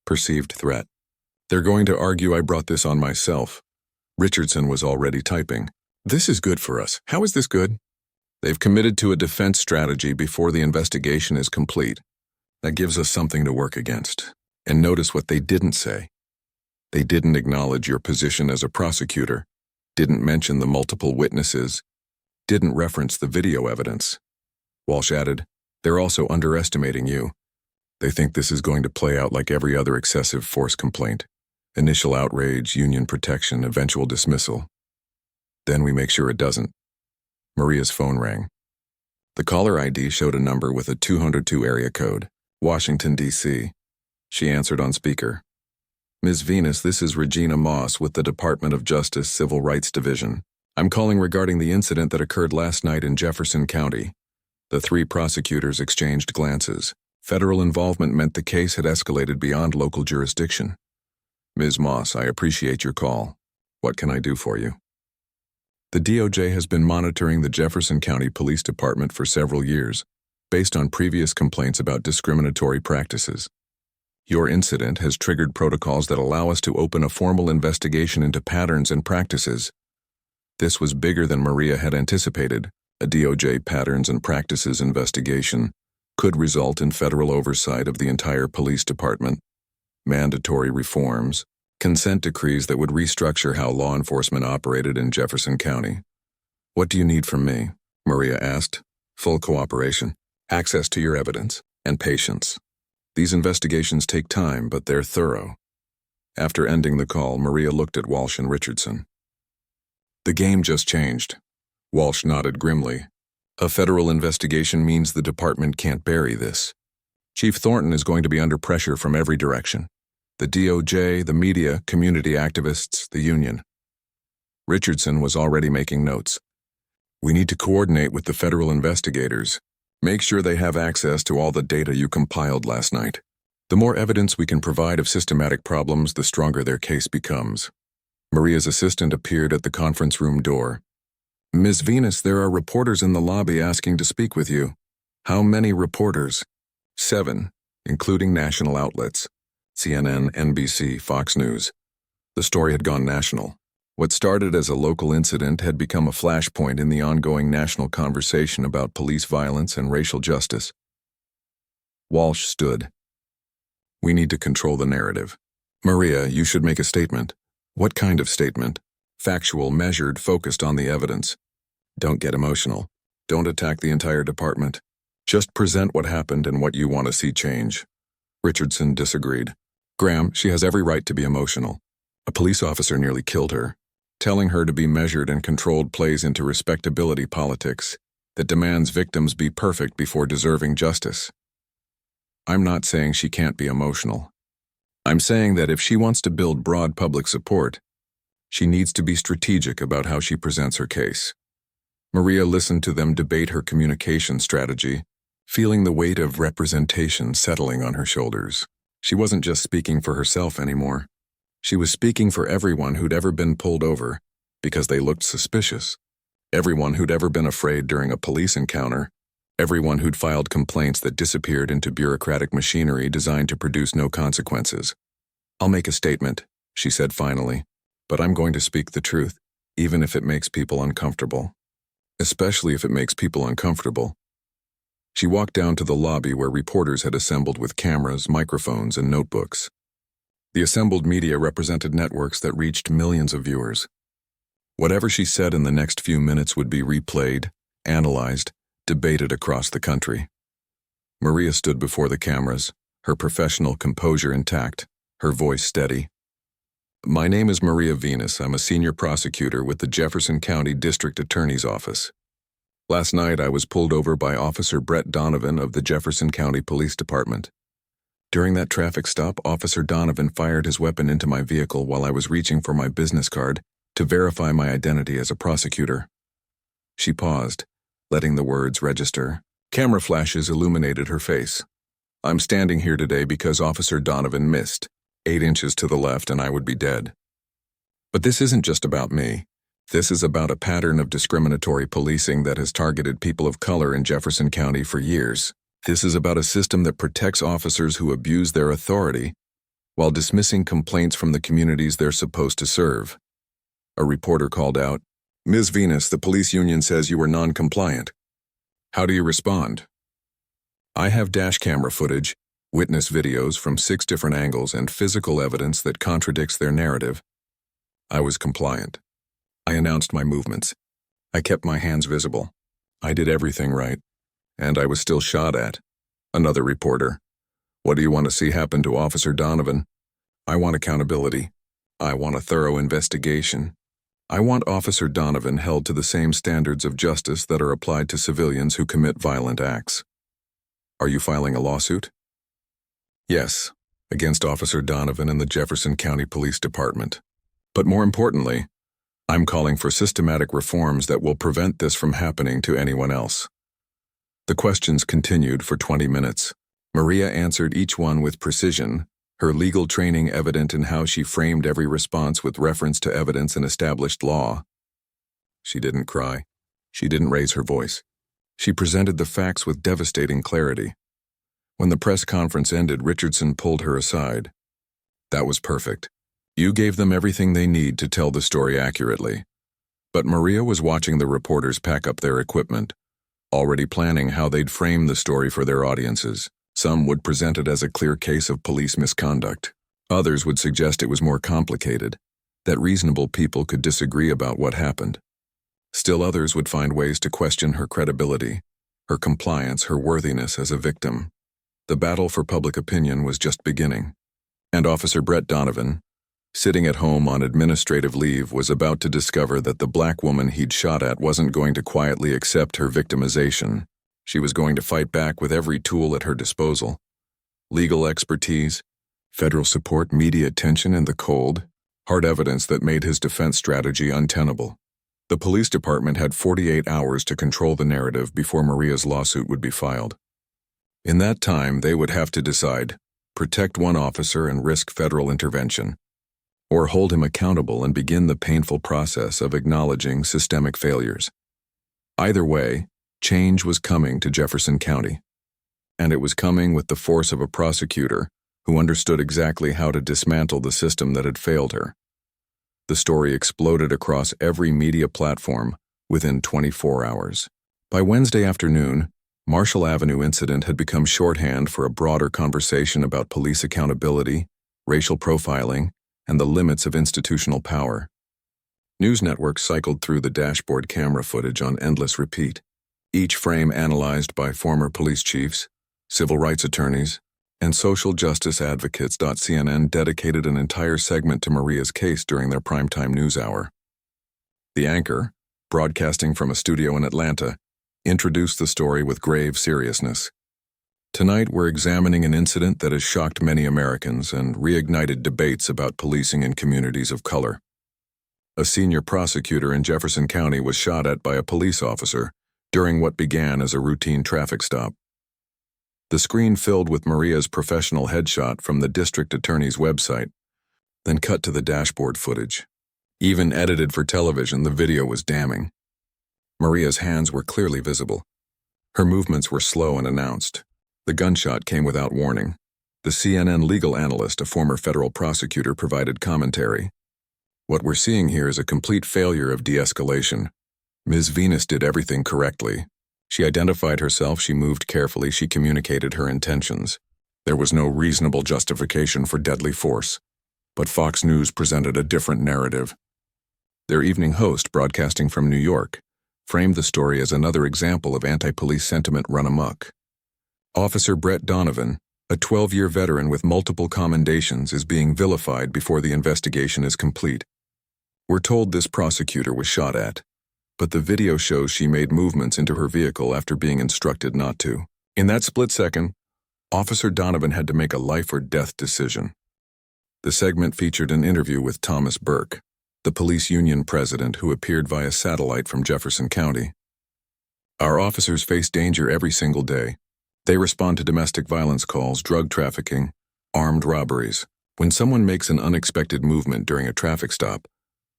Perceived threat. They're going to argue I brought this on myself. Richardson was already typing. This is good for us. How is this good? They've committed to a defense strategy before the investigation is complete. That gives us something to work against. And notice what they didn't say. They didn't acknowledge your position as a prosecutor, didn't mention the multiple witnesses, didn't reference the video evidence. Walsh added, they're also underestimating you. They think this is going to play out like every other excessive force complaint. Initial outrage, union protection, eventual dismissal. Then we make sure it doesn't. Maria's phone rang. The caller ID showed a number with a 202 area code, Washington, D.C. She answered on speaker. Ms. Venus, this is Regina Moss with the Department of Justice Civil Rights Division. I'm calling regarding the incident that occurred last night in Jefferson County. The three prosecutors exchanged glances. Federal involvement meant the case had escalated beyond local jurisdiction. Ms. Moss, I appreciate your call. What can I do for you? The DOJ has been monitoring the Jefferson County Police Department for several years, based on previous complaints about discriminatory practices. Your incident has triggered protocols that allow us to open a formal investigation into patterns and practices. This was bigger than Maria had anticipated. A DOJ patterns and practices investigation could result in federal oversight of the entire police department, mandatory reforms, consent decrees that would restructure how law enforcement operated in Jefferson County. What do you need from me? Maria asked. Full cooperation, access to your evidence, and patience. These investigations take time, but they're thorough. After ending the call, Maria looked at Walsh and Richardson. The game just changed. Walsh nodded grimly. A federal investigation means the department can't bury this. Chief Thornton is going to be under pressure from every direction. The DOJ, the media, community activists, the union. Richardson was already making notes. We need to coordinate with the federal investigators. Make sure they have access to all the data you compiled last night. The more evidence we can provide of systematic problems, the stronger their case becomes. Maria's assistant appeared at the conference room door. Ms. Venus, there are reporters in the lobby asking to speak with you. How many reporters? 7, including national outlets. CNN, NBC, Fox News. The story had gone national. What started as a local incident had become a flashpoint in the ongoing national conversation about police violence and racial justice. Walsh stood. We need to control the narrative. Maria, you should make a statement. What kind of statement? Factual, measured, focused on the evidence. Don't get emotional. Don't attack the entire department. Just present what happened and what you want to see change. Richardson disagreed. Graham, she has every right to be emotional. A police officer nearly killed her. Telling her to be measured and controlled plays into respectability politics that demands victims be perfect before deserving justice. I'm not saying she can't be emotional. I'm saying that if she wants to build broad public support, she needs to be strategic about how she presents her case. Maria listened to them debate her communication strategy, feeling the weight of representation settling on her shoulders. She wasn't just speaking for herself anymore. She was speaking for everyone who'd ever been pulled over because they looked suspicious, everyone who'd ever been afraid during a police encounter, everyone who'd filed complaints that disappeared into bureaucratic machinery designed to produce no consequences. I'll make a statement, she said finally, but I'm going to speak the truth, even if it makes people uncomfortable. Especially if it makes people uncomfortable. She walked down to the lobby where reporters had assembled with cameras, microphones, and notebooks. The assembled media represented networks that reached millions of viewers. Whatever she said in the next few minutes would be replayed, analyzed, debated across the country. Maria stood before the cameras, her professional composure intact, her voice steady. My name is Maria Venus. I'm a senior prosecutor with the Jefferson County District Attorney's Office. Last night I was pulled over by Officer Brett Donovan of the Jefferson County Police Department. During that traffic stop, Officer Donovan fired his weapon into my vehicle while I was reaching for my business card to verify my identity as a prosecutor. She paused, letting the words register. Camera flashes illuminated her face. I'm standing here today because Officer Donovan missed, 8 inches to the left, and I would be dead. But this isn't just about me. This is about a pattern of discriminatory policing that has targeted people of color in Jefferson County for years. This is about a system that protects officers who abuse their authority while dismissing complaints from the communities they're supposed to serve. A reporter called out, Ms. Venus, the police union says you were non-compliant. How do you respond? I have dash camera footage, witness videos from 6 different angles, and physical evidence that contradicts their narrative. I was compliant. I announced my movements. I kept my hands visible. I did everything right. And I was still shot at. Another reporter. What do you want to see happen to Officer Donovan? I want accountability. I want a thorough investigation. I want Officer Donovan held to the same standards of justice that are applied to civilians who commit violent acts. Are you filing a lawsuit? Yes, against Officer Donovan and the Jefferson County Police Department. But more importantly, I'm calling for systematic reforms that will prevent this from happening to anyone else. The questions continued for 20 minutes. Maria answered each one with precision, her legal training evident in how she framed every response with reference to evidence and established law. She didn't cry. She didn't raise her voice. She presented the facts with devastating clarity. When the press conference ended, Richardson pulled her aside. That was perfect. You gave them everything they need to tell the story accurately. But Maria was watching the reporters pack up their equipment, already planning how they'd frame the story for their audiences. Some would present it as a clear case of police misconduct. Others would suggest it was more complicated, that reasonable people could disagree about what happened. Still others would find ways to question her credibility, her compliance, her worthiness as a victim. The battle for public opinion was just beginning. And Officer Brett Donovan, sitting at home on administrative leave, was about to discover that the black woman he'd shot at wasn't going to quietly accept her victimization. She was going to fight back with every tool at her disposal. Legal expertise, federal support, media attention, and the cold, hard evidence that made his defense strategy untenable. The police department had 48 hours to control the narrative before Maria's lawsuit would be filed. In that time, they would have to decide, protect one officer and risk federal intervention, or hold him accountable and begin the painful process of acknowledging systemic failures. Either way, change was coming to Jefferson County, and it was coming with the force of a prosecutor who understood exactly how to dismantle the system that had failed her. The story exploded across every media platform within 24 hours. By Wednesday afternoon, Marshall Avenue incident had become shorthand for a broader conversation about police accountability, racial profiling, and the limits of institutional power. News networks cycled through the dashboard camera footage on endless repeat, each frame analyzed by former police chiefs, civil rights attorneys, and social justice advocates. CNN dedicated an entire segment to Maria's case during their primetime news hour. The anchor, broadcasting from a studio in Atlanta, introduced the story with grave seriousness. Tonight we're examining an incident that has shocked many Americans and reignited debates about policing in communities of color. A senior prosecutor in Jefferson County was shot at by a police officer during what began as a routine traffic stop. The screen filled with Maria's professional headshot from the district attorney's website, then cut to the dashboard footage. Even edited for television, the video was damning. Maria's hands were clearly visible. Her movements were slow and announced. The gunshot came without warning. The CNN legal analyst, a former federal prosecutor, provided commentary. What we're seeing here is a complete failure of de-escalation. Ms. Venus did everything correctly. She identified herself, she moved carefully, she communicated her intentions. There was no reasonable justification for deadly force. But Fox News presented a different narrative. Their evening host, broadcasting from New York, framed the story as another example of anti-police sentiment run amok. Officer Brett Donovan, a 12-year veteran with multiple commendations, is being vilified before the investigation is complete. We're told this prosecutor was shot at, but the video shows she made movements into her vehicle after being instructed not to. In that split second, Officer Donovan had to make a life-or-death decision. The segment featured an interview with Thomas Burke, the police union president who appeared via satellite from Jefferson County. Our officers face danger every single day. They respond to domestic violence calls, drug trafficking, armed robberies. When someone makes an unexpected movement during a traffic stop,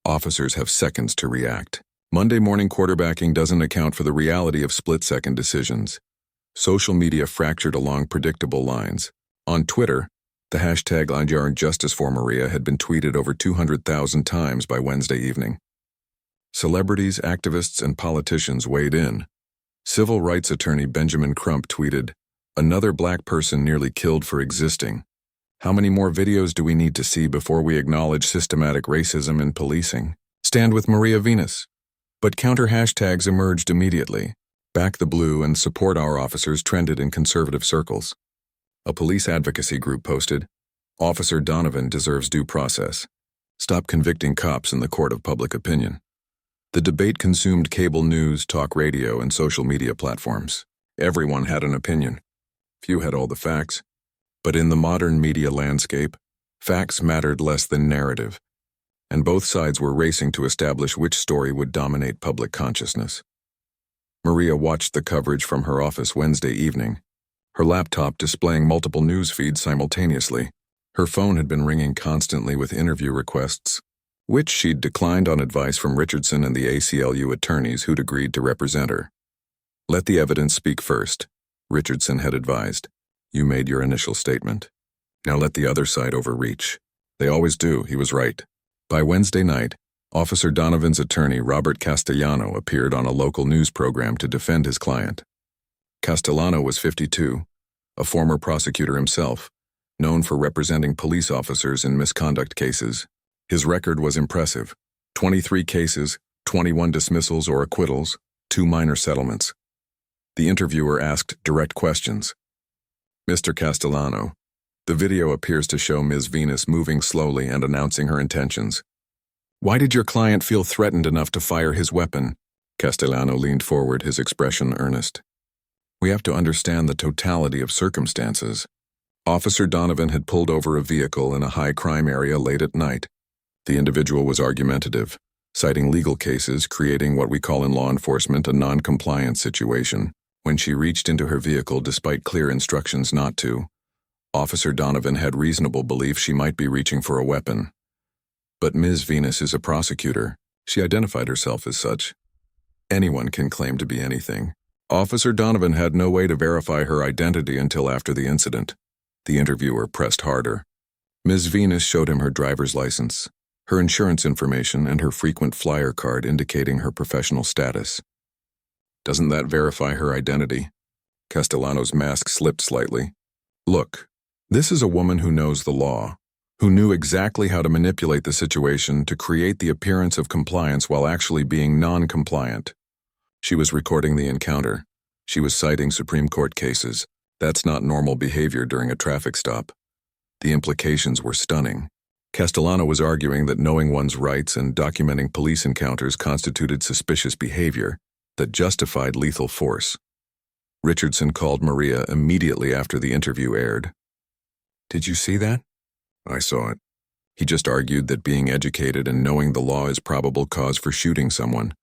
officers have seconds to react. Monday morning quarterbacking doesn't account for the reality of split-second decisions. Social media fractured along predictable lines. On Twitter, the hashtag #IJustice for Maria had been tweeted over 200,000 times by Wednesday evening. Celebrities, activists, and politicians weighed in. Civil rights attorney Benjamin Crump tweeted, "Another black person nearly killed for existing. How many more videos do we need to see before we acknowledge systematic racism in policing? Stand with Maria Venus." But counter hashtags emerged immediately. Back the Blue and Support Our Officers trended in conservative circles. A police advocacy group posted, "Officer Donovan deserves due process. Stop convicting cops in the court of public opinion." The debate consumed cable news, talk radio, and social media platforms. Everyone had an opinion. Few had all the facts. But in the modern media landscape, facts mattered less than narrative, and both sides were racing to establish which story would dominate public consciousness. Maria watched the coverage from her office Wednesday evening, her laptop displaying multiple news feeds simultaneously. Her phone had been ringing constantly with interview requests, which she'd declined on advice from Richardson and the ACLU attorneys who'd agreed to represent her. "Let the evidence speak first," Richardson had advised. "You made your initial statement. Now let the other side overreach." They always do, he was right. By Wednesday night, Officer Donovan's attorney, Robert Castellano, appeared on a local news program to defend his client. Castellano was 52, a former prosecutor himself, known for representing police officers in misconduct cases. His record was impressive: 23 cases, 21 dismissals or acquittals, 2 minor settlements. The interviewer asked direct questions. "Mr. Castellano, the video appears to show Ms. Venus moving slowly and announcing her intentions. Why did your client feel threatened enough to fire his weapon?" Castellano leaned forward, his expression earnest. "We have to understand the totality of circumstances. Officer Donovan had pulled over a vehicle in a high-crime area late at night. The individual was argumentative, citing legal cases, creating what we call in law enforcement a non-compliance situation. When she reached into her vehicle despite clear instructions not to, Officer Donovan had reasonable belief she might be reaching for a weapon. But Ms. Venus is a prosecutor. She identified herself as such. Anyone can claim to be anything. Officer Donovan had no way to verify her identity until after the incident." The interviewer pressed harder. Ms. Venus showed him her driver's license, her insurance information, and her frequent flyer card indicating her professional status. "Doesn't that verify her identity?" Castellano's mask slipped slightly. "Look, this is a woman who knows the law, who knew exactly how to manipulate the situation to create the appearance of compliance while actually being non-compliant. She was recording the encounter. She was citing Supreme Court cases. That's not normal behavior during a traffic stop. The implications were stunning." Castellano was arguing that knowing one's rights and documenting police encounters constituted suspicious behavior that justified lethal force. Richardson called Maria immediately after the interview aired. "Did you see that?" "I saw it. He just argued that being educated and knowing the law is probable cause for shooting someone.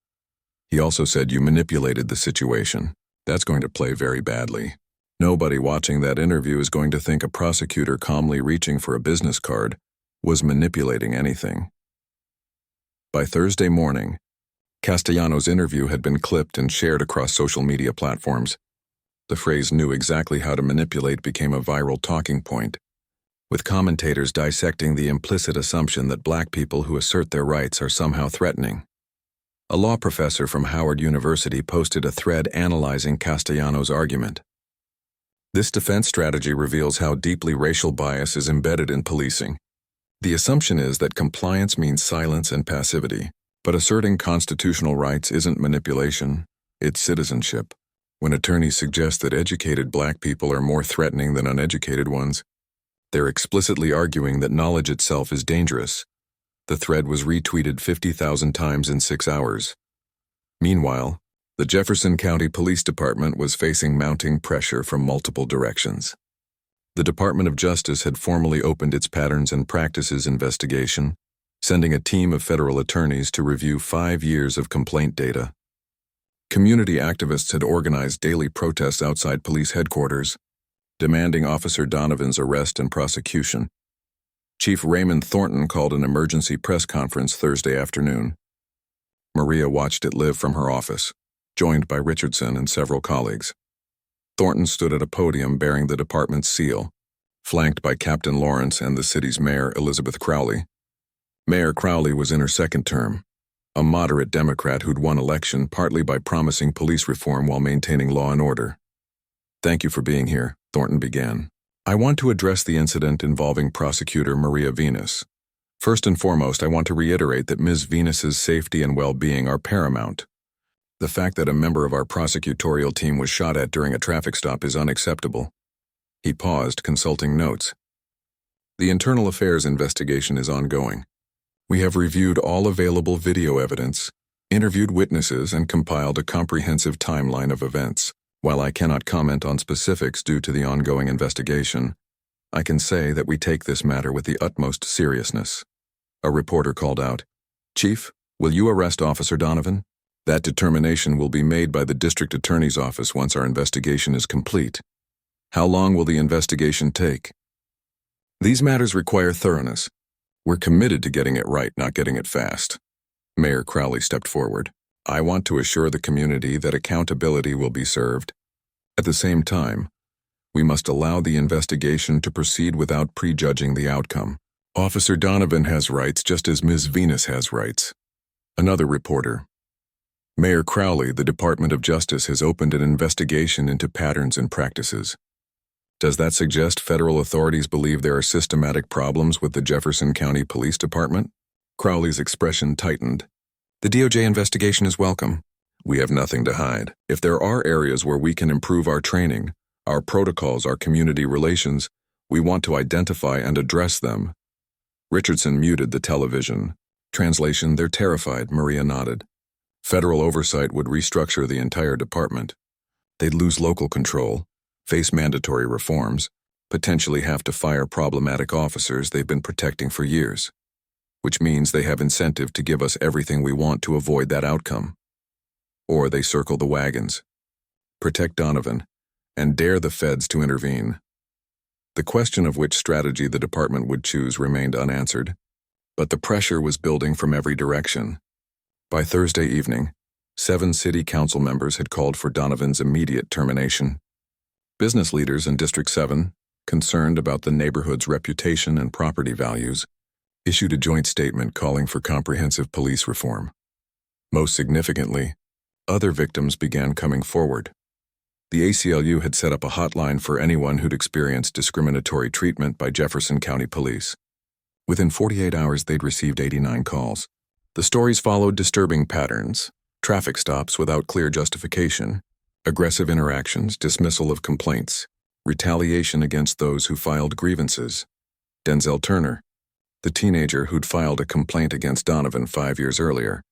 He also said you manipulated the situation. That's going to play very badly. Nobody watching that interview is going to think a prosecutor calmly reaching for a business card was manipulating anything." By Thursday morning, Castellano's interview had been clipped and shared across social media platforms. The phrase "knew exactly how to manipulate" became a viral talking point, with commentators dissecting the implicit assumption that black people who assert their rights are somehow threatening. A law professor from Howard University posted a thread analyzing Castellano's argument. This defense strategy reveals how deeply racial bias is embedded in policing. The assumption is that compliance means silence and passivity, But asserting constitutional rights isn't manipulation, it's citizenship. When attorneys suggest that educated black people are more threatening than uneducated ones, they're explicitly arguing that knowledge itself is dangerous. The thread was retweeted 50,000 times in 6 hours. Meanwhile, the Jefferson County Police Department was facing mounting pressure from multiple directions. The Department of Justice had formally opened its patterns and practices investigation, sending a team of federal attorneys to review 5 years of complaint data. Community activists had organized daily protests outside police headquarters, demanding Officer Donovan's arrest and prosecution. Chief Raymond Thornton called an emergency press conference Thursday afternoon. Maria watched it live from her office, joined by Richardson and several colleagues. Thornton stood at a podium bearing the department's seal, flanked by Captain Lawrence and the city's mayor, Elizabeth Crowley. Mayor Crowley was in her second term, a moderate Democrat who'd won election partly by promising police reform while maintaining law and order. "Thank you for being here," Thornton began. "I want to address the incident involving Prosecutor Maria Venus. First and foremost, I want to reiterate that Ms. Venus's safety and well-being are paramount. The fact that a member of our prosecutorial team was shot at during a traffic stop is unacceptable." He paused, consulting notes. "The internal affairs investigation is ongoing. We have reviewed all available video evidence, interviewed witnesses, and compiled a comprehensive timeline of events. While I cannot comment on specifics due to the ongoing investigation, I can say that we take this matter with the utmost seriousness." A reporter called out, "Chief, will you arrest Officer Donovan? That determination will be made by the district attorney's office once our investigation is complete. How long will the investigation take?" "These matters require thoroughness. We're committed to getting it right, not getting it fast." Mayor Crowley stepped forward. "I want to assure the community that accountability will be served. At the same time, we must allow the investigation to proceed without prejudging the outcome. Officer Donovan has rights just as Ms. Venus has rights." Another reporter. "Mayor Crowley, the Department of Justice has opened an investigation into patterns and practices. Does that suggest federal authorities believe there are systematic problems with the Jefferson County Police Department?" Crowley's expression tightened. "The DOJ investigation is welcome. We have nothing to hide. If there are areas where we can improve our training, our protocols, our community relations, we want to identify and address them." Richardson muted the television. Translation: "They're terrified," Maria nodded. "Federal oversight would restructure the entire department. They'd lose local control, face mandatory reforms, potentially have to fire problematic officers they've been protecting for years. Which means they have incentive to give us everything we want to avoid that outcome. Or they circle the wagons, protect Donovan, and dare the feds to intervene." The question of which strategy the department would choose remained unanswered, but the pressure was building from every direction. By Thursday evening, 7 city council members had called for Donovan's immediate termination. Business leaders in District 7, concerned about the neighborhood's reputation and property values, issued a joint statement calling for comprehensive police reform. Most significantly, other victims began coming forward. The ACLU had set up a hotline for anyone who'd experienced discriminatory treatment by Jefferson County Police. Within 48 hours, they'd received 89 calls. The stories followed disturbing patterns: traffic stops without clear justification, aggressive interactions, dismissal of complaints, retaliation against those who filed grievances. Denzel Turner, the teenager who'd filed a complaint against Donovan 5 years earlier,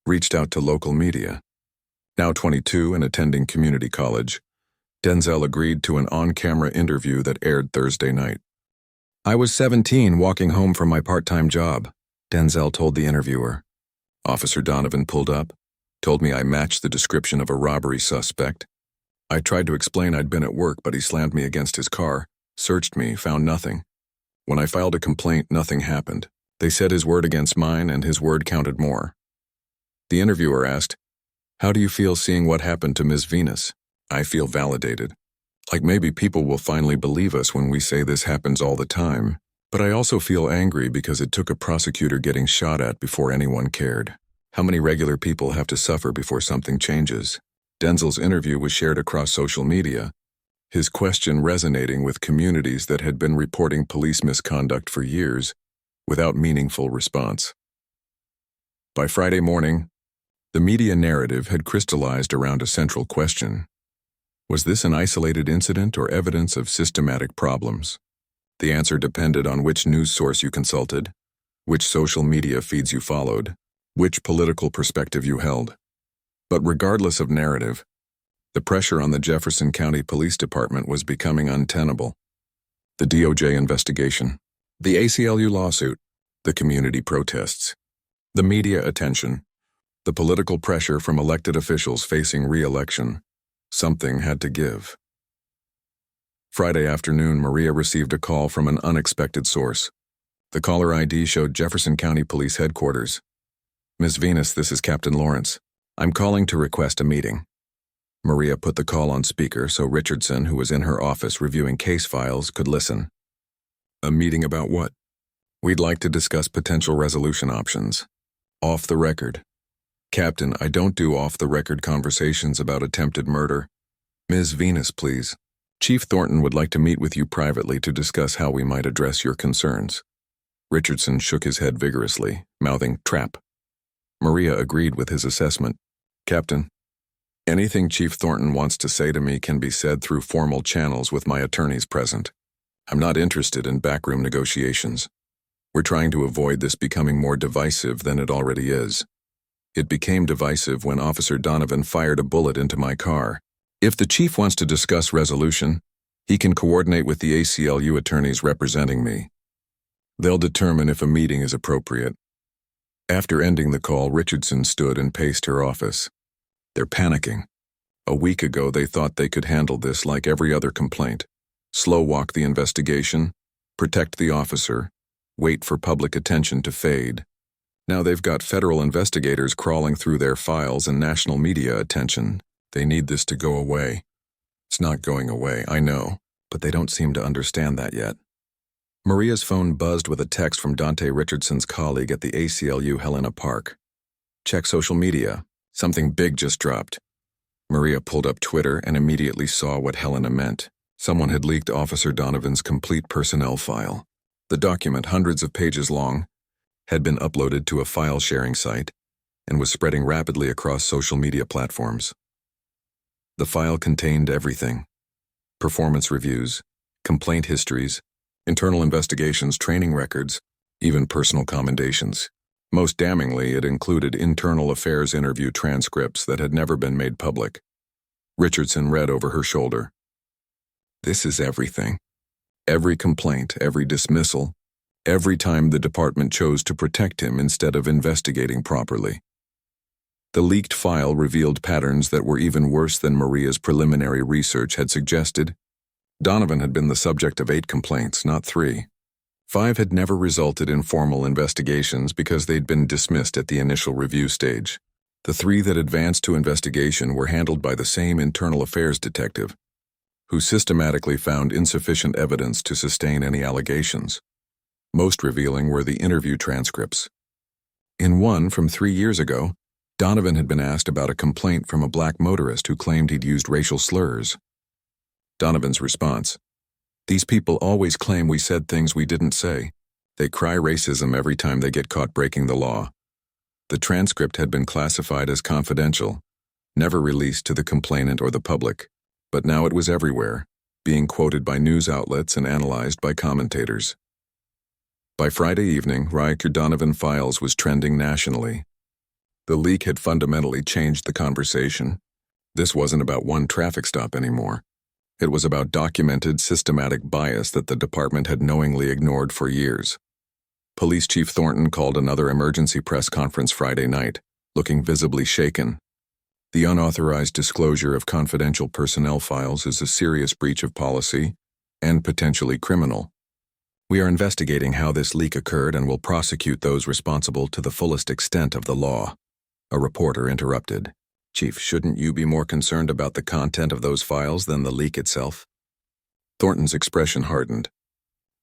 reached out to local media. Now 22 and attending community college, Denzel agreed to an on-camera interview that aired Thursday night. "I was 17 walking home from my part-time job," Denzel told the interviewer. "Officer Donovan pulled up, told me I matched the description of a robbery suspect. I tried to explain I'd been at work, but he slammed me against his car, searched me, found nothing. When I filed a complaint, nothing happened. They said his word against mine, and his word counted more." The interviewer asked, "How do you feel seeing what happened to Ms. Venus?" "I feel validated. Like maybe people will finally believe us when we say this happens all the time. But I also feel angry because it took a prosecutor getting shot at before anyone cared. How many regular people have to suffer before something changes?" Denzel's interview was shared across social media, his question resonating with communities that had been reporting police misconduct for years without meaningful response. By Friday morning, the media narrative had crystallized around a central question. Was this an isolated incident or evidence of systematic problems? The answer depended on which news source you consulted, which social media feeds you followed, which political perspective you held. But regardless of narrative, the pressure on the Jefferson County Police Department was becoming untenable. The DOJ investigation, the ACLU lawsuit, the community protests, the media attention, the political pressure from elected officials facing re-election. Something had to give. Friday afternoon, Maria received a call from an unexpected source. The caller ID showed Jefferson County Police Headquarters. "Ms. Venus, this is Captain Lawrence. I'm calling to request a meeting." Maria put the call on speaker so Richardson, who was in her office reviewing case files, could listen. "A meeting about what?" "We'd like to discuss potential resolution options. Off the record." "Captain, I don't do off-the-record conversations about attempted murder." "Ms. Venus, please. Chief Thornton would like to meet with you privately to discuss how we might address your concerns." Richardson shook his head vigorously, mouthing, "Trap." Maria agreed with his assessment. "Captain, anything Chief Thornton wants to say to me can be said through formal channels with my attorneys present. I'm not interested in backroom negotiations. We're trying to avoid this becoming more divisive than it already is. It became divisive when Officer Donovan fired a bullet into my car. If the chief wants to discuss resolution, he can coordinate with the ACLU attorneys representing me. They'll determine if a meeting is appropriate." After ending the call, Richardson stood and paced her office. "They're panicking. A week ago, they thought they could handle this like every other complaint. Slow-walk the investigation, protect the officer, wait for public attention to fade. Now they've got federal investigators crawling through their files and national media attention. They need this to go away." "It's not going away, I know, but they don't seem to understand that yet." Maria's phone buzzed with a text from Dante Richardson's colleague at the ACLU Helena Park. "Check social media. Something big just dropped." Maria pulled up Twitter and immediately saw what Helena meant. Someone had leaked Officer Donovan's complete personnel file. The document, hundreds of pages long, had been uploaded to a file-sharing site and was spreading rapidly across social media platforms. The file contained everything: performance reviews, complaint histories, internal investigations, training records, even personal commendations. Most damningly, it included internal affairs interview transcripts that had never been made public. Richardson read over her shoulder. "This is everything. Every complaint, every dismissal, every time the department chose to protect him instead of investigating properly." The leaked file revealed patterns that were even worse than Maria's preliminary research had suggested. Donovan had been the subject of 8 complaints, not 3. 5 had never resulted in formal investigations because they'd been dismissed at the initial review stage. The 3 that advanced to investigation were handled by the same internal affairs detective, who systematically found insufficient evidence to sustain any allegations. Most revealing were the interview transcripts. In one from 3 years ago, Donovan had been asked about a complaint from a black motorist who claimed he'd used racial slurs. Donovan's response: "These people always claim we said things we didn't say. They cry racism every time they get caught breaking the law." The transcript had been classified as confidential, never released to the complainant or the public, but now it was everywhere, being quoted by news outlets and analyzed by commentators. By Friday evening, Riker Donovan Files was trending nationally. The leak had fundamentally changed the conversation. This wasn't about one traffic stop anymore. It was about documented, systematic bias that the department had knowingly ignored for years. Police Chief Thornton called another emergency press conference Friday night, looking visibly shaken. "The unauthorized disclosure of confidential personnel files is a serious breach of policy and potentially criminal. We are investigating how this leak occurred and will prosecute those responsible to the fullest extent of the law." A reporter interrupted. "Chief, shouldn't you be more concerned about the content of those files than the leak itself?" Thornton's expression hardened.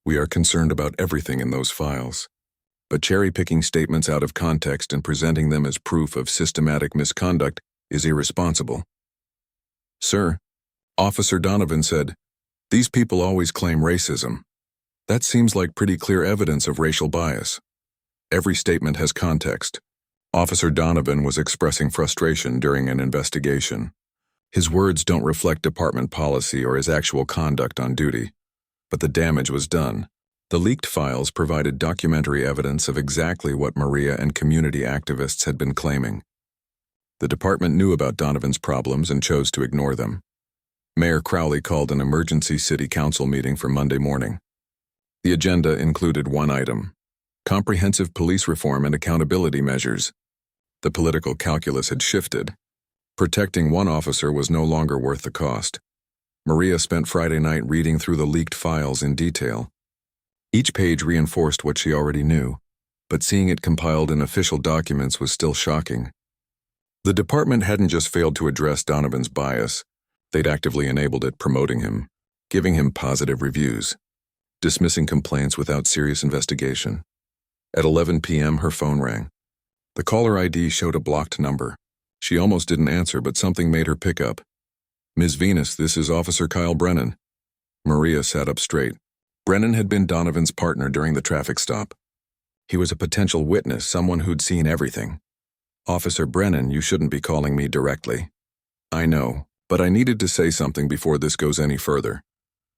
"We are concerned about everything in those files. But cherry-picking statements out of context and presenting them as proof of systematic misconduct is irresponsible." "Sir," Officer Donovan said, "these people always claim racism. That seems like pretty clear evidence of racial bias. Every statement has context. Officer Donovan was expressing frustration during an investigation. His words don't reflect department policy or his actual conduct on duty, but the damage was done. The leaked files provided documentary evidence of exactly what Maria and community activists had been claiming. The department knew about Donovan's problems and chose to ignore them. Mayor Crowley called an emergency city council meeting for Monday morning. The agenda included one item: comprehensive police reform and accountability measures. The political calculus had shifted. Protecting one officer was no longer worth the cost. Maria spent Friday night reading through the leaked files in detail. Each page reinforced what she already knew, but seeing it compiled in official documents was still shocking. The department hadn't just failed to address Donovan's bias, they'd actively enabled it, promoting him, giving him positive reviews, dismissing complaints without serious investigation. At 11 p.m., her phone rang. The caller ID showed a blocked number. She almost didn't answer, but something made her pick up. "Ms. Venus, this is Officer Kyle Brennan." Maria sat up straight. Brennan had been Donovan's partner during the traffic stop. He was a potential witness, someone who'd seen everything. "Officer Brennan, you shouldn't be calling me directly." "I know, but I needed to say something before this goes any further."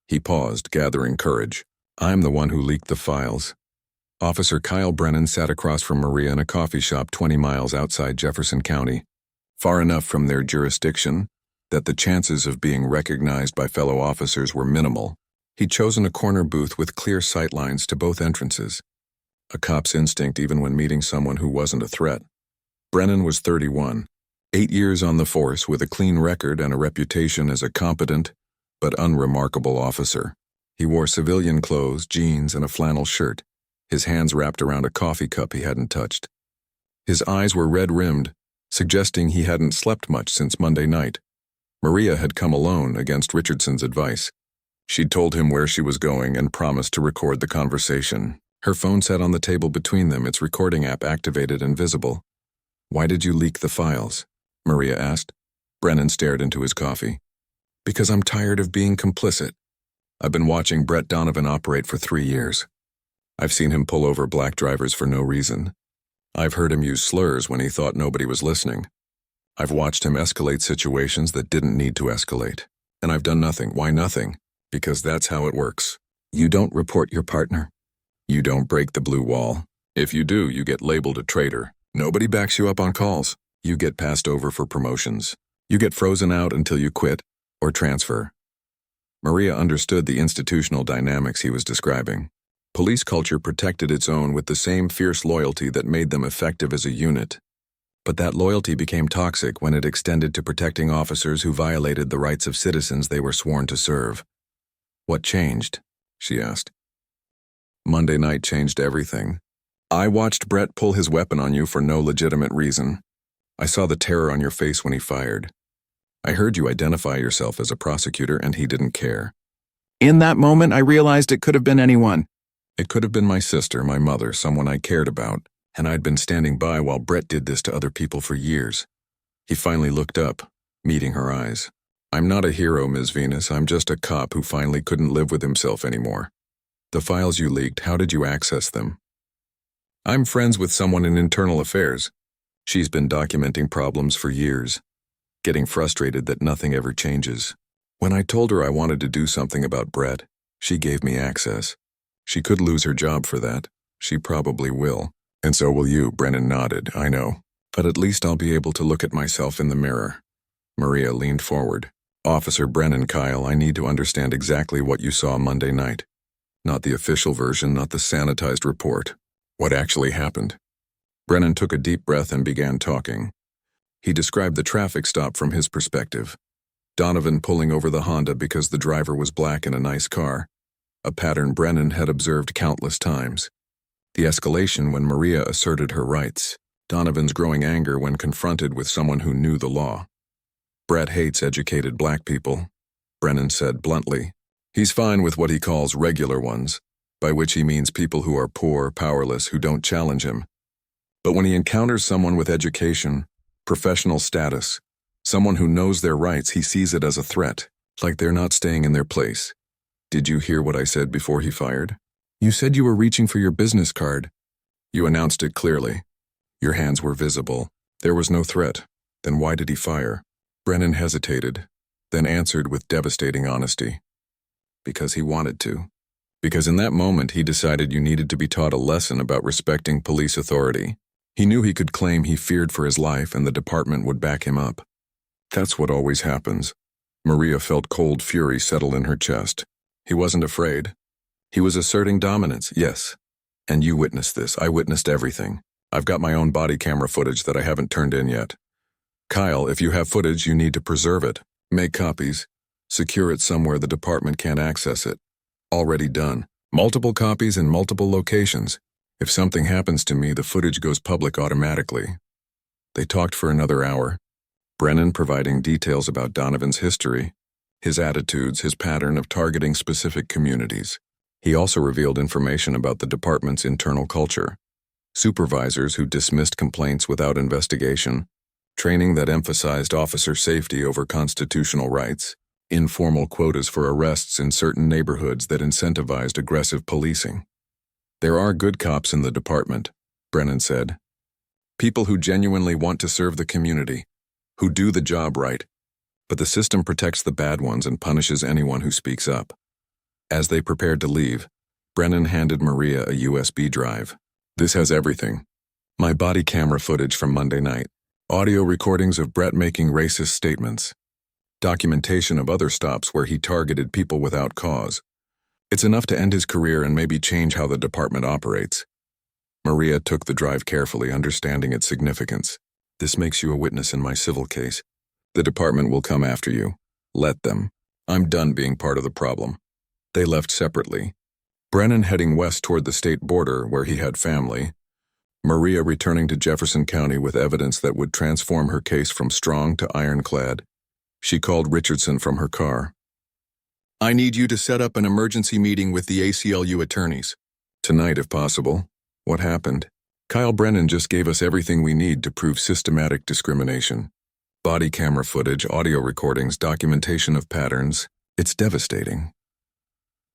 He paused, gathering courage. "I'm the one who leaked the files." Officer Kyle Brennan sat across from Maria in a coffee shop 20 miles outside Jefferson County, far enough from their jurisdiction that the chances of being recognized by fellow officers were minimal. He'd chosen a corner booth with clear sight lines to both entrances. A cop's instinct even when meeting someone who wasn't a threat. Brennan was 31, 8 years on the force with a clean record and a reputation as a competent but unremarkable officer. He wore civilian clothes, jeans, and a flannel shirt, his hands wrapped around a coffee cup he hadn't touched. His eyes were red-rimmed, suggesting he hadn't slept much since Monday night. Maria had come alone against Richardson's advice. She'd told him where she was going and promised to record the conversation. Her phone sat on the table between them, its recording app activated and visible. "Why did you leak the files?" Maria asked. Brennan stared into his coffee. "Because I'm tired of being complicit. I've been watching Brett Donovan operate for 3 years. I've seen him pull over black drivers for no reason. I've heard him use slurs when he thought nobody was listening. I've watched him escalate situations that didn't need to escalate. And I've done nothing. Why nothing? Because that's how it works. You don't report your partner. You don't break the blue wall. If you do, you get labeled a traitor. Nobody backs you up on calls. You get passed over for promotions. You get frozen out until you quit or transfer." Maria understood the institutional dynamics he was describing. Police culture protected its own with the same fierce loyalty that made them effective as a unit. But that loyalty became toxic when it extended to protecting officers who violated the rights of citizens they were sworn to serve. "What changed?" she asked. "Monday night changed everything. I watched Brett pull his weapon on you for no legitimate reason. I saw the terror on your face when he fired. I heard you identify yourself as a prosecutor, and he didn't care. In that moment, I realized it could have been anyone. It could have been my sister, my mother, someone I cared about, and I'd been standing by while Brett did this to other people for years." He finally looked up, meeting her eyes. "I'm not a hero, Ms. Venus. I'm just a cop who finally couldn't live with himself anymore. The files you leaked, how did you access them?" "I'm friends with someone in internal affairs. She's been documenting problems for years, getting frustrated that nothing ever changes. When I told her I wanted to do something about Brett, she gave me access. She could lose her job for that. She probably will. And so will you." Brennan nodded. "I know. But at least I'll be able to look at myself in the mirror." Maria leaned forward. "Officer Brennan, Kyle, I need to understand exactly what you saw Monday night. Not the official version, not the sanitized report. What actually happened?" Brennan took a deep breath and began talking. He described the traffic stop from his perspective. Donovan pulling over the Honda because the driver was black in a nice car, a pattern Brennan had observed countless times. The escalation when Maria asserted her rights, Donovan's growing anger when confronted with someone who knew the law. "Brett hates educated black people," Brennan said bluntly. "He's fine with what he calls regular ones, by which he means people who are poor, powerless, who don't challenge him. But when he encounters someone with education, professional status, someone who knows their rights, he sees it as a threat, like they're not staying in their place. Did you hear what I said before he fired? You said you were reaching for your business card. You announced it clearly. Your hands were visible. There was no threat. Then why did he fire? Brennan hesitated, then answered with devastating honesty. Because he wanted to. Because in that moment he decided you needed to be taught a lesson about respecting police authority. He knew he could claim he feared for his life and the department would back him up. That's what always happens. Maria felt cold fury settle in her chest. He wasn't afraid. He was asserting dominance, yes. And you witnessed this. I witnessed everything. I've got my own body camera footage that I haven't turned in yet. Kyle, if you have footage, you need to preserve it. Make copies. Secure it somewhere the department can't access it. Already done. Multiple copies in multiple locations. If something happens to me, the footage goes public automatically. They talked for another hour. Brennan providing details about Donovan's history, his attitudes, his pattern of targeting specific communities. He also revealed information about the department's internal culture. Supervisors who dismissed complaints without investigation, training that emphasized officer safety over constitutional rights, informal quotas for arrests in certain neighborhoods that incentivized aggressive policing. There are good cops in the department, Brennan said. People who genuinely want to serve the community, who do the job right, but the system protects the bad ones and punishes anyone who speaks up. As they prepared to leave, Brennan handed Maria a USB drive. This has everything. My body camera footage from Monday night, audio recordings of Brett making racist statements, documentation of other stops where he targeted people without cause. It's enough to end his career and maybe change how the department operates. Maria took the drive carefully, understanding its significance. This makes you a witness in my civil case. The department will come after you. Let them. I'm done being part of the problem. They left separately. Brennan heading west toward the state border where he had family. Maria returning to Jefferson County with evidence that would transform her case from strong to ironclad. She called Richardson from her car. I need you to set up an emergency meeting with the ACLU attorneys. Tonight, if possible. What happened? Kyle Brennan just gave us everything we need to prove systematic discrimination. Body camera footage, audio recordings, documentation of patterns. It's devastating.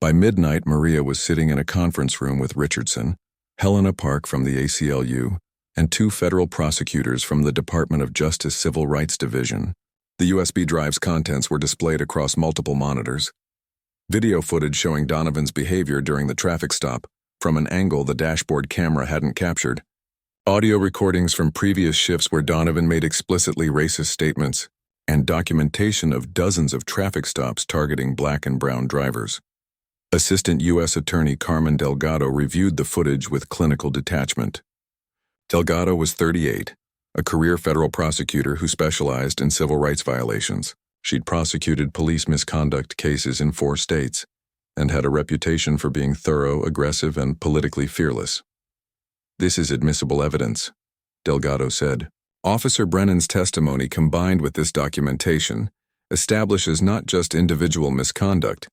By midnight, Maria was sitting in a conference room with Richardson, Helena Park from the ACLU, and 2 federal prosecutors from the Department of Justice Civil Rights Division. The USB drive's contents were displayed across multiple monitors. Video footage showing Donovan's behavior during the traffic stop, from an angle the dashboard camera hadn't captured. Audio recordings from previous shifts where Donovan made explicitly racist statements, and documentation of dozens of traffic stops targeting black and brown drivers. Assistant U.S. Attorney Carmen Delgado reviewed the footage with clinical detachment. Delgado was 38, a career federal prosecutor who specialized in civil rights violations. She'd prosecuted police misconduct cases in 4 states and had a reputation for being thorough, aggressive, and politically fearless. This is admissible evidence, Delgado said. Officer Brennan's testimony combined with this documentation establishes not just individual misconduct,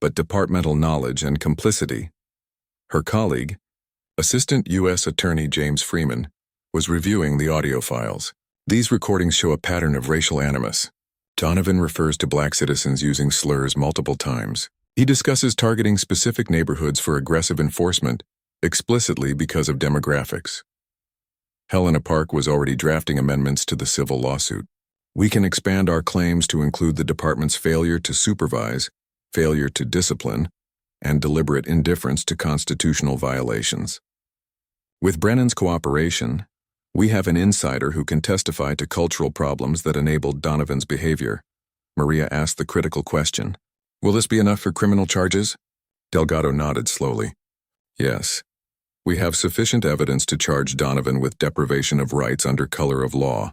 but departmental knowledge and complicity. Her colleague, Assistant U.S. Attorney James Freeman, was reviewing the audio files. These recordings show a pattern of racial animus. Donovan refers to black citizens using slurs multiple times. He discusses targeting specific neighborhoods for aggressive enforcement, explicitly because of demographics. Helena Park was already drafting amendments to the civil lawsuit. We can expand our claims to include the department's failure to supervise, failure to discipline, and deliberate indifference to constitutional violations. With Brennan's cooperation, we have an insider who can testify to cultural problems that enabled Donovan's behavior. Maria asked the critical question. Will this be enough for criminal charges? Delgado nodded slowly. Yes. We have sufficient evidence to charge Donovan with deprivation of rights under color of law.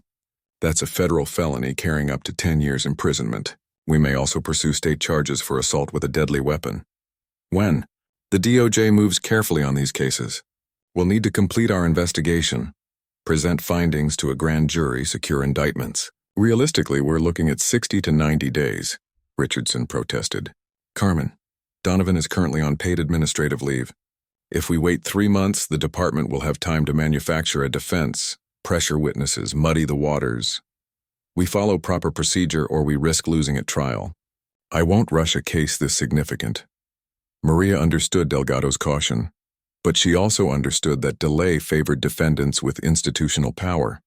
That's a federal felony carrying up to 10 years imprisonment. We may also pursue state charges for assault with a deadly weapon. When? The DOJ moves carefully on these cases. We'll need to complete our investigation, present findings to a grand jury, secure indictments. Realistically, we're looking at 60 to 90 days, Richardson protested. Carmen, Donovan is currently on paid administrative leave. If we wait 3 months, the department will have time to manufacture a defense, pressure witnesses, muddy the waters. We follow proper procedure or we risk losing at trial. I won't rush a case this significant. Maria understood Delgado's caution. But she also understood that delay favored defendants with institutional power.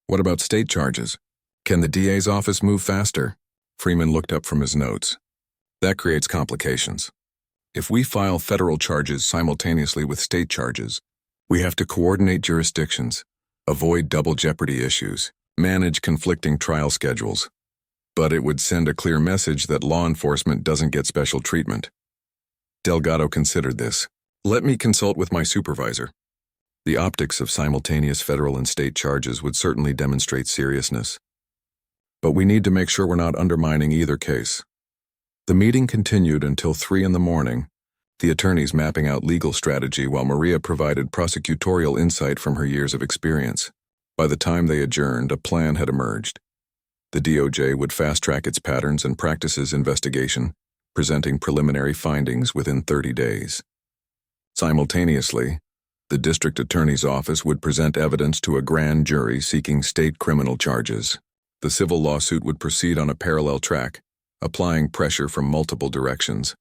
What about state charges? Can the DA's office move faster? Freeman looked up from his notes. That creates complications. If we file federal charges simultaneously with state charges, we have to coordinate jurisdictions, avoid double jeopardy issues, manage conflicting trial schedules. But it would send a clear message that law enforcement doesn't get special treatment. Delgado considered this. Let me consult with my supervisor. The optics of simultaneous federal and state charges would certainly demonstrate seriousness. But we need to make sure we're not undermining either case. The meeting continued until 3 a.m, the attorneys mapping out legal strategy while Maria provided prosecutorial insight from her years of experience. By the time they adjourned, a plan had emerged. The DOJ would fast-track its patterns and practices investigation, presenting preliminary findings within 30 days. Simultaneously, the district attorney's office would present evidence to a grand jury seeking state criminal charges. The civil lawsuit would proceed on a parallel track, applying pressure from multiple directions.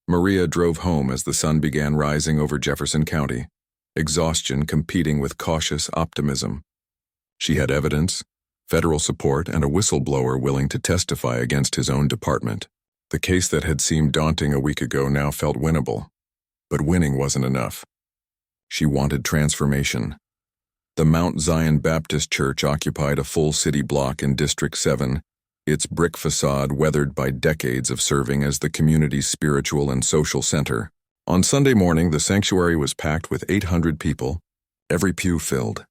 Maria drove home as the sun began rising over Jefferson County, exhaustion competing with cautious optimism. She had evidence, federal support, and a whistleblower willing to testify against his own department. The case that had seemed daunting a week ago now felt winnable. But winning wasn't enough. She wanted transformation. The Mount Zion Baptist Church occupied a full city block in District 7, its brick facade weathered by decades of serving as the community's spiritual and social center. On Sunday morning, the sanctuary was packed with 800 people, every pew filled.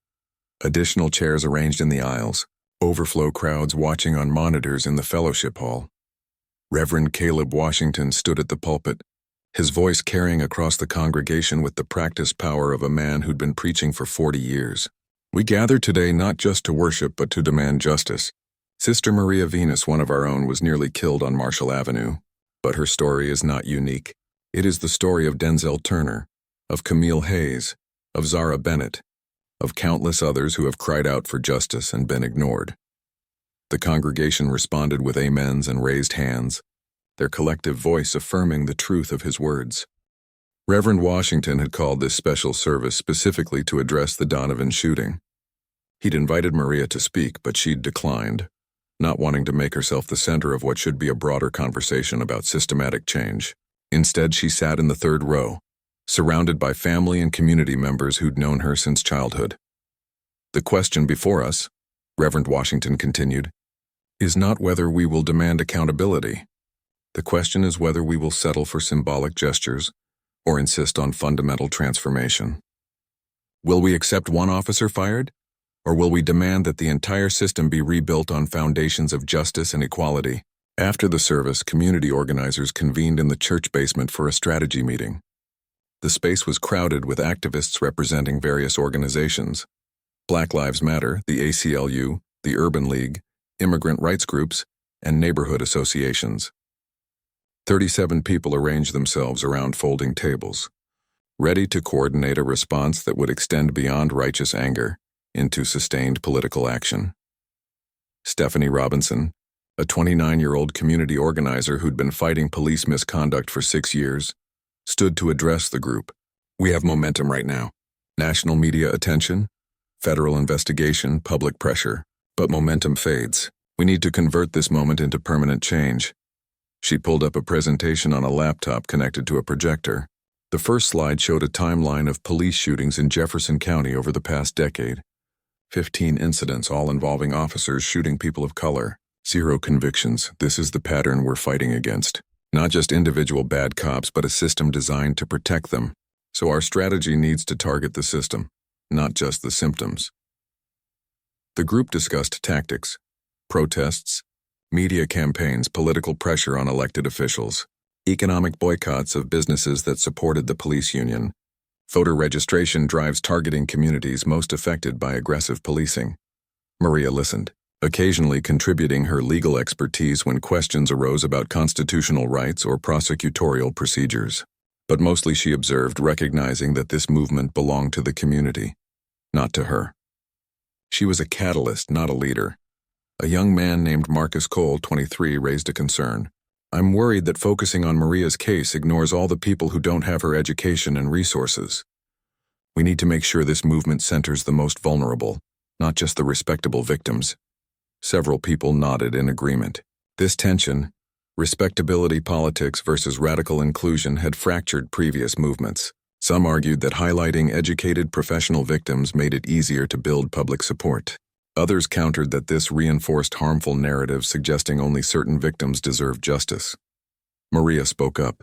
Additional chairs arranged in the aisles, overflow crowds watching on monitors in the fellowship hall. Reverend Caleb Washington stood at the pulpit, his voice carrying across the congregation with the practiced power of a man who'd been preaching for 40 years. We gather today not just to worship but to demand justice. Sister Maria Venus, one of our own, was nearly killed on Marshall Avenue. But her story is not unique. It is the story of Denzel Turner, of Camille Hayes, of Zara Bennett, of countless others who have cried out for justice and been ignored. The congregation responded with amens and raised hands, their collective voice affirming the truth of his words. Reverend Washington had called this special service specifically to address the Donovan shooting. He'd invited Maria to speak, but she'd declined, not wanting to make herself the center of what should be a broader conversation about systematic change. Instead, she sat in the third row, surrounded by family and community members who'd known her since childhood. The question before us, Reverend Washington continued, is not whether we will demand accountability. The question is whether we will settle for symbolic gestures or insist on fundamental transformation. Will we accept one officer fired, or will we demand that the entire system be rebuilt on foundations of justice and equality? After the service, community organizers convened in the church basement for a strategy meeting. The space was crowded with activists representing various organizations: Black Lives Matter, the ACLU, the Urban League, immigrant rights groups, and neighborhood associations. 37 people arranged themselves around folding tables, ready to coordinate a response that would extend beyond righteous anger into sustained political action. Stephanie Robinson, a 29-year-old community organizer who'd been fighting police misconduct for 6 years, stood to address the group. We have momentum right now. National media attention, federal investigation, public pressure. But momentum fades. We need to convert this moment into permanent change. She pulled up a presentation on a laptop connected to a projector. The first slide showed a timeline of police shootings in Jefferson County over the past decade. 15 incidents, all involving officers shooting people of color. 0 convictions. This is the pattern we're fighting against. Not just individual bad cops, but a system designed to protect them. So our strategy needs to target the system, not just the symptoms. The group discussed tactics, protests, media campaigns, political pressure on elected officials, economic boycotts of businesses that supported the police union, voter registration drives targeting communities most affected by aggressive policing. Maria listened, occasionally contributing her legal expertise when questions arose about constitutional rights or prosecutorial procedures. But mostly she observed, recognizing that this movement belonged to the community, not to her. She was a catalyst, not a leader. A young man named Marcus Cole, 23, raised a concern. I'm worried that focusing on Maria's case ignores all the people who don't have her education and resources. We need to make sure this movement centers the most vulnerable, not just the respectable victims. Several people nodded in agreement. This tension, respectability politics versus radical inclusion, had fractured previous movements. Some argued that highlighting educated professional victims made it easier to build public support. Others countered that this reinforced harmful narratives suggesting only certain victims deserve justice. Maria spoke up.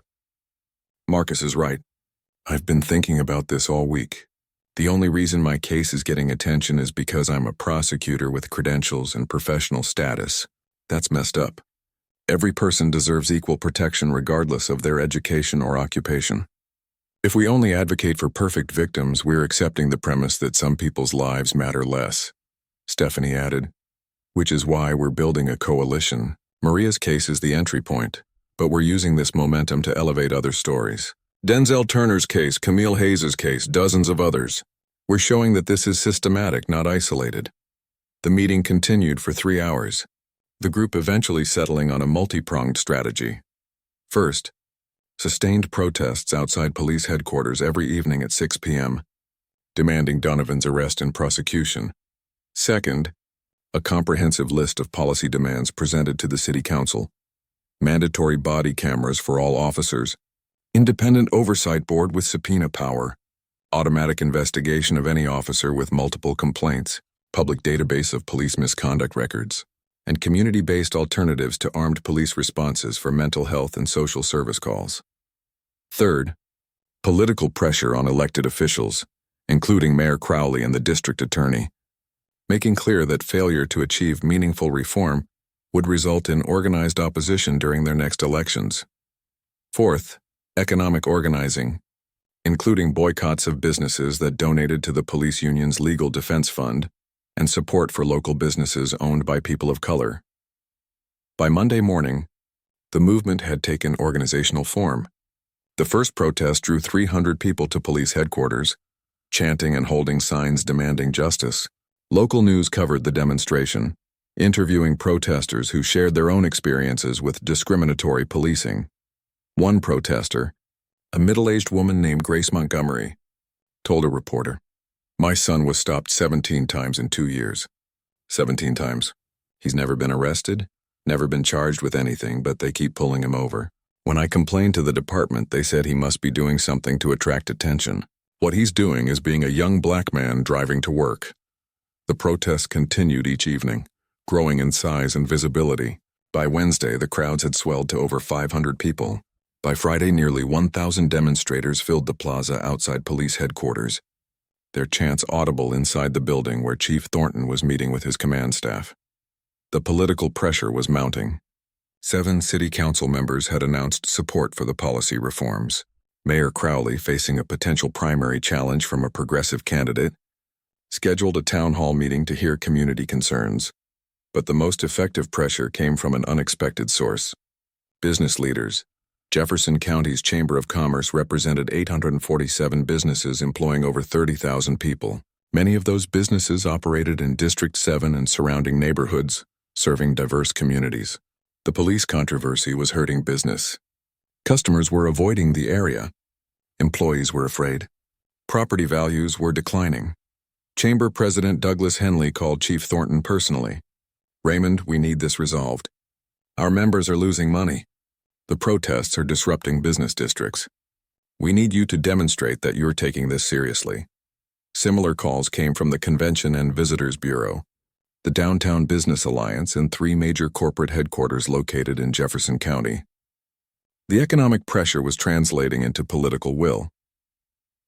Marcus is right. I've been thinking about this all week. The only reason my case is getting attention is because I'm a prosecutor with credentials and professional status. That's messed up. Every person deserves equal protection regardless of their education or occupation. If we only advocate for perfect victims, we're accepting the premise that some people's lives matter less, Stephanie added, which is why we're building a coalition. Maria's case is the entry point, but we're using this momentum to elevate other stories. Denzel Turner's case, Camille Hayes's case, dozens of others. We're showing that this is systematic, not isolated. The meeting continued for 3 hours, the group eventually settling on a multi-pronged strategy. First, sustained protests outside police headquarters every evening at 6 p.m., demanding Donovan's arrest and prosecution. Second, a comprehensive list of policy demands presented to the City Council. Mandatory body cameras for all officers, independent oversight board with subpoena power, automatic investigation of any officer with multiple complaints, public database of police misconduct records, and community-based alternatives to armed police responses for mental health and social service calls. Third, political pressure on elected officials, including Mayor Crowley and the district attorney, making clear that failure to achieve meaningful reform would result in organized opposition during their next elections. Fourth, economic organizing, including boycotts of businesses that donated to the police union's legal defense fund and support for local businesses owned by people of color. By Monday morning, the movement had taken organizational form. The first protest drew 300 people to police headquarters, chanting and holding signs demanding justice. Local news covered the demonstration, interviewing protesters who shared their own experiences with discriminatory policing. One protester, a middle-aged woman named Grace Montgomery, told a reporter, "My son was stopped 17 times in 2 years. 17 times. He's never been arrested, never been charged with anything, but they keep pulling him over. When I complained to the department, they said he must be doing something to attract attention. What he's doing is being a young black man driving to work." The protests continued each evening, growing in size and visibility. By Wednesday, the crowds had swelled to over 500 people. By Friday, nearly 1,000 demonstrators filled the plaza outside police headquarters, their chants audible inside the building where Chief Thornton was meeting with his command staff. The political pressure was mounting. 7 city council members had announced support for the policy reforms. Mayor Crowley, facing a potential primary challenge from a progressive candidate, scheduled a town hall meeting to hear community concerns. But the most effective pressure came from an unexpected source. Business leaders. Jefferson County's Chamber of Commerce represented 847 businesses employing over 30,000 people. Many of those businesses operated in District 7 and surrounding neighborhoods, serving diverse communities. The police controversy was hurting business. Customers were avoiding the area. Employees were afraid. Property values were declining. Chamber President Douglas Henley called Chief Thornton personally. "Raymond, we need this resolved. Our members are losing money. The protests are disrupting business districts. We need you to demonstrate that you're taking this seriously." Similar calls came from the Convention and Visitors Bureau, the Downtown Business Alliance, and 3 major corporate headquarters located in Jefferson County. The economic pressure was translating into political will.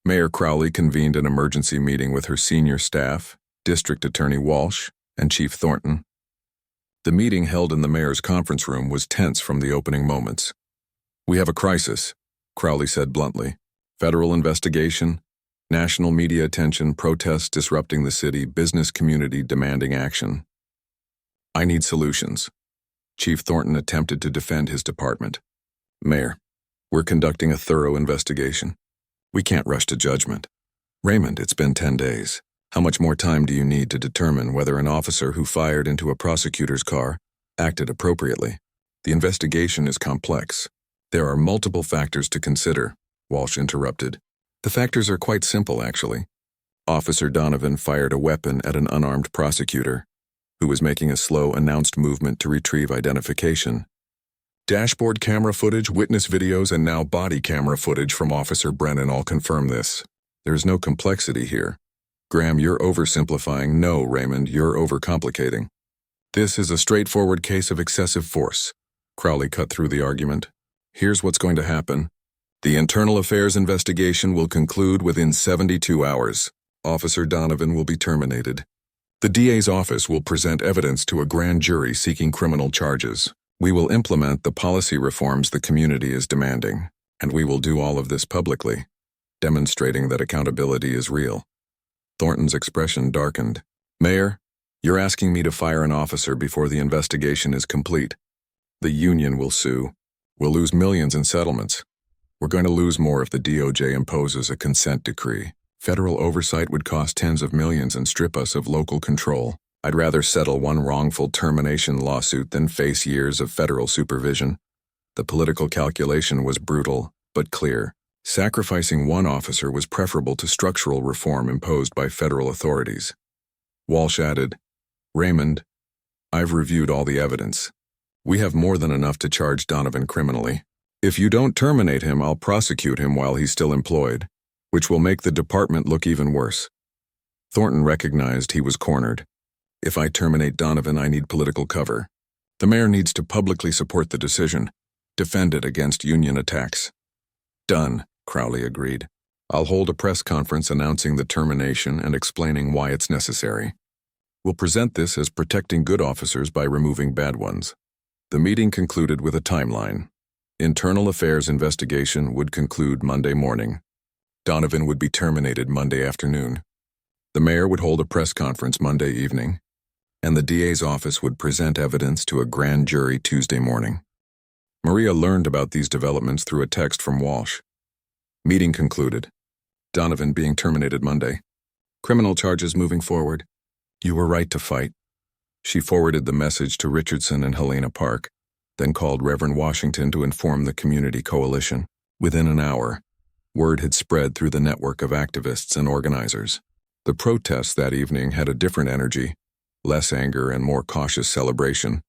Mayor Crowley convened an emergency meeting with her senior staff, District Attorney Walsh, and Chief Thornton. The meeting, held in the mayor's conference room, was tense from the opening moments. "We have a crisis," Crowley said bluntly. "Federal investigation, national media attention, protests disrupting the city, business community demanding action. I need solutions." Chief Thornton attempted to defend his department. "Mayor, we're conducting a thorough investigation. We can't rush to judgment. Raymond, it's been 10 days. How much more time do you need to determine whether an officer who fired into a prosecutor's car acted appropriately?" The investigation is complex. There are multiple factors to consider, Walsh interrupted. The factors are quite simple, actually. Officer Donovan fired a weapon at an unarmed prosecutor, who was making a slow, announced movement to retrieve identification. Dashboard camera footage, witness videos, and now body camera footage from Officer Brennan all confirm this. There's no complexity here. Graham, you're oversimplifying. No, Raymond, you're overcomplicating. This is a straightforward case of excessive force. Crowley cut through the argument. Here's what's going to happen. The internal affairs investigation will conclude within 72 hours. Officer Donovan will be terminated. The DA's office will present evidence to a grand jury seeking criminal charges. We will implement the policy reforms the community is demanding, and we will do all of this publicly, demonstrating that accountability is real. Thornton's expression darkened. Mayor, you're asking me to fire an officer before the investigation is complete. The union will sue. We'll lose millions in settlements. We're going to lose more if the DOJ imposes a consent decree. Federal oversight would cost tens of millions and strip us of local control. I'd rather settle one wrongful termination lawsuit than face years of federal supervision. The political calculation was brutal, but clear. Sacrificing one officer was preferable to structural reform imposed by federal authorities. Walsh added, Raymond, I've reviewed all the evidence. We have more than enough to charge Donovan criminally. If you don't terminate him, I'll prosecute him while he's still employed, which will make the department look even worse. Thornton recognized he was cornered. If I terminate Donovan, I need political cover. The mayor needs to publicly support the decision, defend it against union attacks. Done, Crowley agreed. I'll hold a press conference announcing the termination and explaining why it's necessary. We'll present this as protecting good officers by removing bad ones. The meeting concluded with a timeline. Internal affairs investigation would conclude Monday morning. Donovan would be terminated Monday afternoon. The mayor would hold a press conference Monday evening, and the DA's office would present evidence to a grand jury Tuesday morning. Maria learned about these developments through a text from Walsh. Meeting concluded. Donovan being terminated Monday. Criminal charges moving forward. You were right to fight. She forwarded the message to Richardson and Helena Park, then called Reverend Washington to inform the community coalition. Within an hour, word had spread through the network of activists and organizers. The protests that evening had a different energy, less anger and more cautious celebration.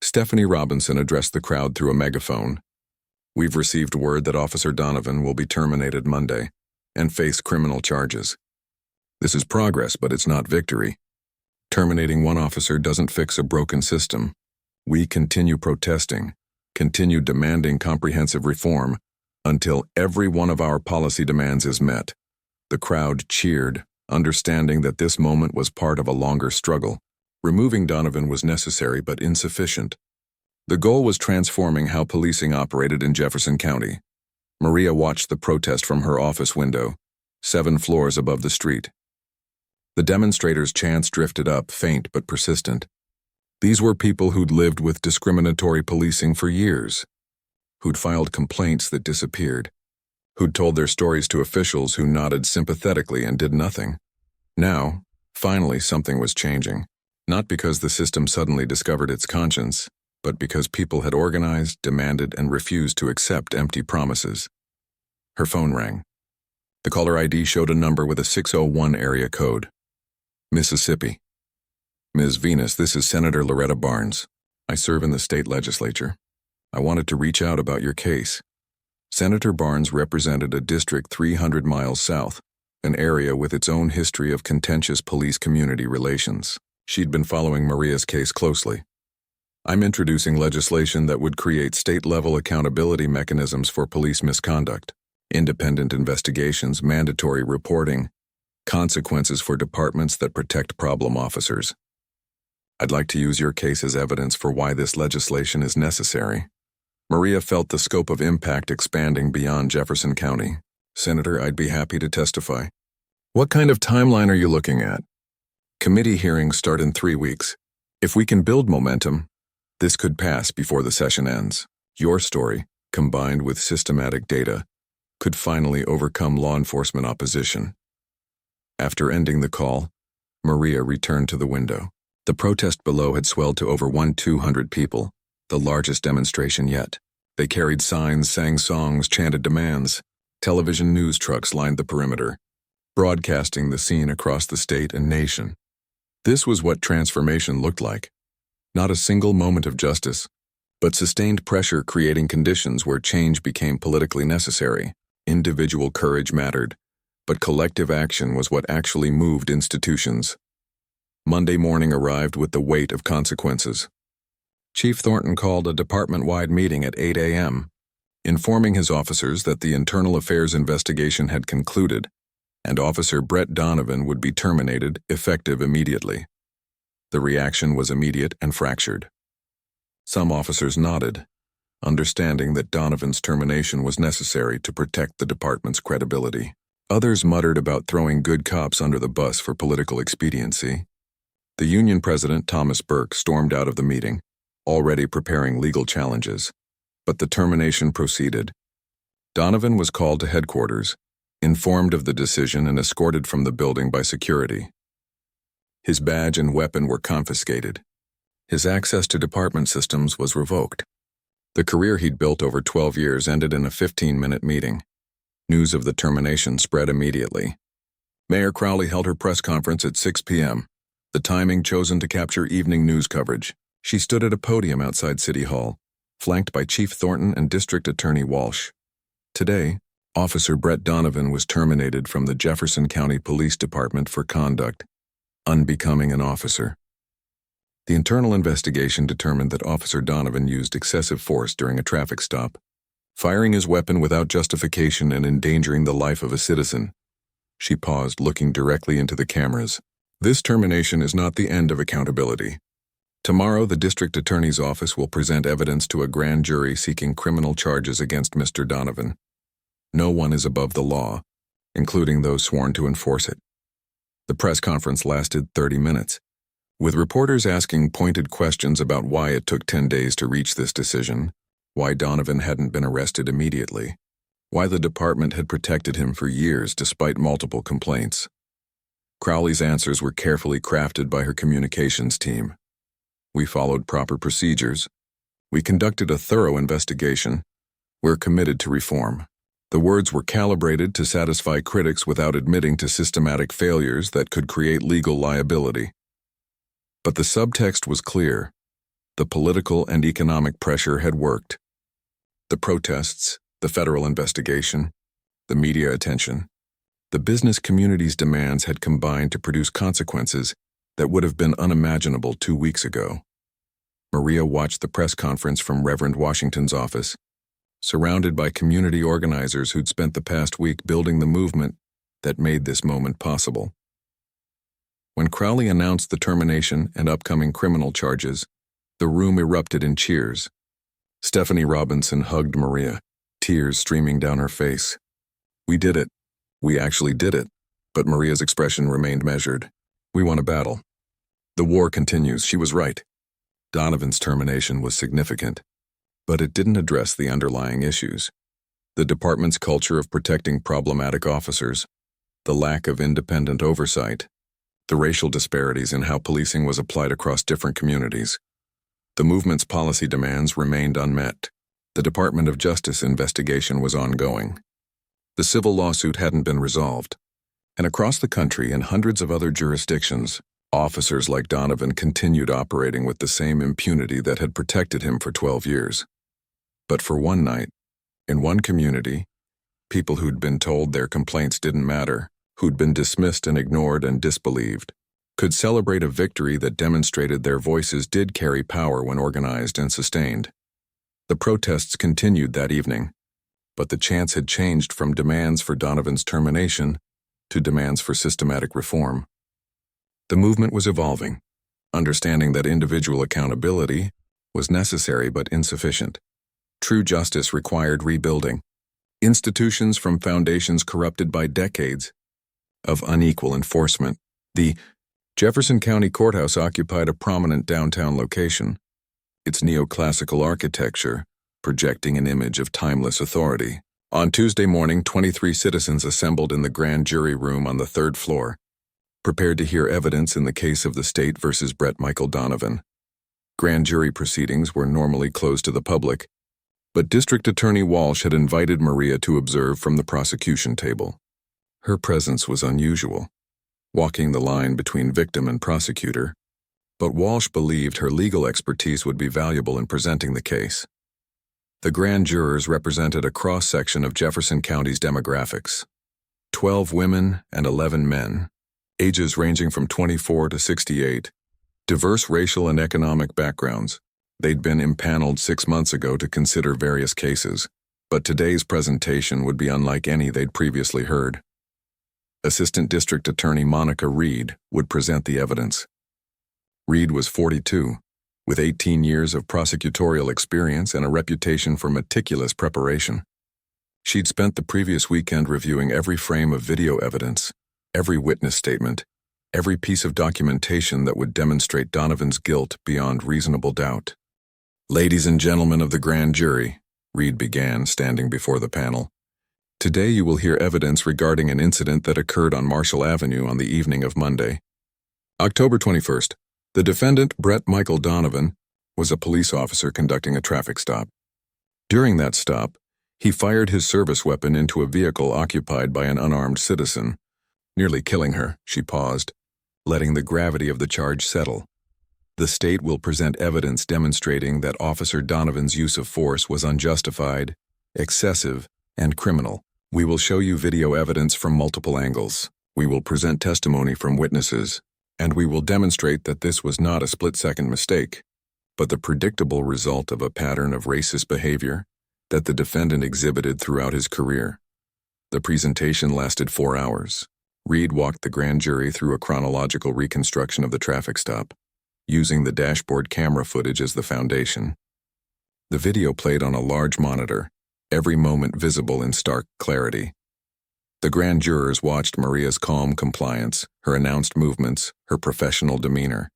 Stephanie Robinson addressed the crowd through a megaphone. We've received word that Officer Donovan will be terminated Monday and face criminal charges. This is progress, but it's not victory. Terminating one officer doesn't fix a broken system. We continue protesting, continue demanding comprehensive reform until every one of our policy demands is met. The crowd cheered, understanding that this moment was part of a longer struggle. Removing Donovan was necessary but insufficient. The goal was transforming how policing operated in Jefferson County. Maria watched the protest from her office window, 7 floors above the street. The demonstrators' chants drifted up, faint but persistent. These were people who'd lived with discriminatory policing for years, who'd filed complaints that disappeared, who'd told their stories to officials who nodded sympathetically and did nothing. Now, finally, something was changing, not because the system suddenly discovered its conscience, but because people had organized, demanded, and refused to accept empty promises. Her phone rang. The caller ID showed a number with a 601 area code. Mississippi. Ms. Venus, this is Senator Loretta Barnes. I serve in the state legislature. I wanted to reach out about your case. Senator Barnes represented a district 300 miles south, an area with its own history of contentious police-community relations. She'd been following Maria's case closely. I'm introducing legislation that would create state-level accountability mechanisms for police misconduct, independent investigations, mandatory reporting, consequences for departments that protect problem officers. I'd like to use your case as evidence for why this legislation is necessary. Maria felt the scope of impact expanding beyond Jefferson County. Senator, I'd be happy to testify. What kind of timeline are you looking at? Committee hearings start in 3 weeks. If we can build momentum, this could pass before the session ends. Your story, combined with systematic data, could finally overcome law enforcement opposition. After ending the call, Maria returned to the window. The protest below had swelled to over 200 people, the largest demonstration yet. They carried signs, sang songs, chanted demands. Television news trucks lined the perimeter, broadcasting the scene across the state and nation. This was what transformation looked like. Not a single moment of justice, but sustained pressure creating conditions where change became politically necessary. Individual courage mattered, but collective action was what actually moved institutions. Monday morning arrived with the weight of consequences. Chief Thornton called a department-wide meeting at 8 a.m., informing his officers that the internal affairs investigation had concluded, and Officer Brett Donovan would be terminated effective immediately. The reaction was immediate and fractured. Some officers nodded, understanding that Donovan's termination was necessary to protect the department's credibility. Others muttered about throwing good cops under the bus for political expediency. The union president, Thomas Burke, stormed out of the meeting, already preparing legal challenges. But the termination proceeded. Donovan was called to headquarters, informed of the decision and escorted from the building by security. His badge and weapon were confiscated. His access to department systems was revoked. The career he'd built over 12 years ended in a 15-minute meeting. News of the termination spread immediately. Mayor Crowley held her press conference at 6 p.m., the timing chosen to capture evening news coverage. She stood at a podium outside City Hall, flanked by Chief Thornton and District Attorney Walsh. Today, Officer Brett Donovan was terminated from the Jefferson County Police Department for conduct unbecoming an officer. The internal investigation determined that Officer Donovan used excessive force during a traffic stop, firing his weapon without justification and endangering the life of a citizen. She paused, looking directly into the cameras. This termination is not the end of accountability. Tomorrow, the District Attorney's Office will present evidence to a grand jury seeking criminal charges against Mr. Donovan. No one is above the law, including those sworn to enforce it. The press conference lasted 30 minutes, with reporters asking pointed questions about why it took 10 days to reach this decision, why Donovan hadn't been arrested immediately, why the department had protected him for years despite multiple complaints. Crowley's answers were carefully crafted by her communications team. We followed proper procedures. We conducted a thorough investigation. We're committed to reform. The words were calibrated to satisfy critics without admitting to systematic failures that could create legal liability. But the subtext was clear. The political and economic pressure had worked. The protests, the federal investigation, the media attention, the business community's demands had combined to produce consequences that would have been unimaginable 2 weeks ago. Maria watched the press conference from Reverend Washington's office, surrounded by community organizers who'd spent the past week building the movement that made this moment possible. When Crowley announced the termination and upcoming criminal charges, the room erupted in cheers. Stephanie Robinson hugged Maria, tears streaming down her face. We did it. We actually did it. But Maria's expression remained measured. We won a battle. The war continues. She was right. Donovan's termination was significant, but it didn't address the underlying issues. The department's culture of protecting problematic officers, the lack of independent oversight, the racial disparities in how policing was applied across different communities. The movement's policy demands remained unmet. The Department of Justice investigation was ongoing. The civil lawsuit hadn't been resolved. And across the country and hundreds of other jurisdictions, officers like Donovan continued operating with the same impunity that had protected him for 12 years. But for one night, in one community, people who'd been told their complaints didn't matter, who'd been dismissed and ignored and disbelieved, could celebrate a victory that demonstrated their voices did carry power when organized and sustained. The protests continued that evening, but the chants had changed from demands for Donovan's termination to demands for systematic reform. The movement was evolving, understanding that individual accountability was necessary but insufficient. True justice required rebuilding. Institutions from foundations corrupted by decades of unequal enforcement. The Jefferson County Courthouse occupied a prominent downtown location, its neoclassical architecture projecting an image of timeless authority. On Tuesday morning, 23 citizens assembled in the grand jury room on the 3rd floor, prepared to hear evidence in the case of the state versus Brett Michael Donovan. Grand jury proceedings were normally closed to the public, but District Attorney Walsh had invited Maria to observe from the prosecution table. Her presence was unusual, walking the line between victim and prosecutor, but Walsh believed her legal expertise would be valuable in presenting the case. The grand jurors represented a cross-section of Jefferson County's demographics: 12 women and 11 men, ages ranging from 24 to 68, diverse racial and economic backgrounds. They'd been impaneled 6 months ago to consider various cases, but today's presentation would be unlike any they'd previously heard. Assistant District Attorney Monica Reed would present the evidence. Reed was 42, with 18 years of prosecutorial experience and a reputation for meticulous preparation. She'd spent the previous weekend reviewing every frame of video evidence, every witness statement, every piece of documentation that would demonstrate Donovan's guilt beyond reasonable doubt. "Ladies and gentlemen of the grand jury," Reed began, standing before the panel, "today you will hear evidence regarding an incident that occurred on Marshall Avenue on the evening of Monday, October 21st. The defendant, Brett Michael Donovan, was a police officer conducting a traffic stop. During that stop, he fired his service weapon into a vehicle occupied by an unarmed citizen, nearly killing her." She paused, letting the gravity of the charge settle. "The state will present evidence demonstrating that Officer Donovan's use of force was unjustified, excessive, and criminal. We will show you video evidence from multiple angles. We will present testimony from witnesses, and we will demonstrate that this was not a split-second mistake, but the predictable result of a pattern of racist behavior that the defendant exhibited throughout his career." The presentation lasted 4 hours. Reed walked the grand jury through a chronological reconstruction of the traffic stop, using the dashboard camera footage as the foundation. The video played on a large monitor, every moment visible in stark clarity. The grand jurors watched Maria's calm compliance, her announced movements, her professional demeanor.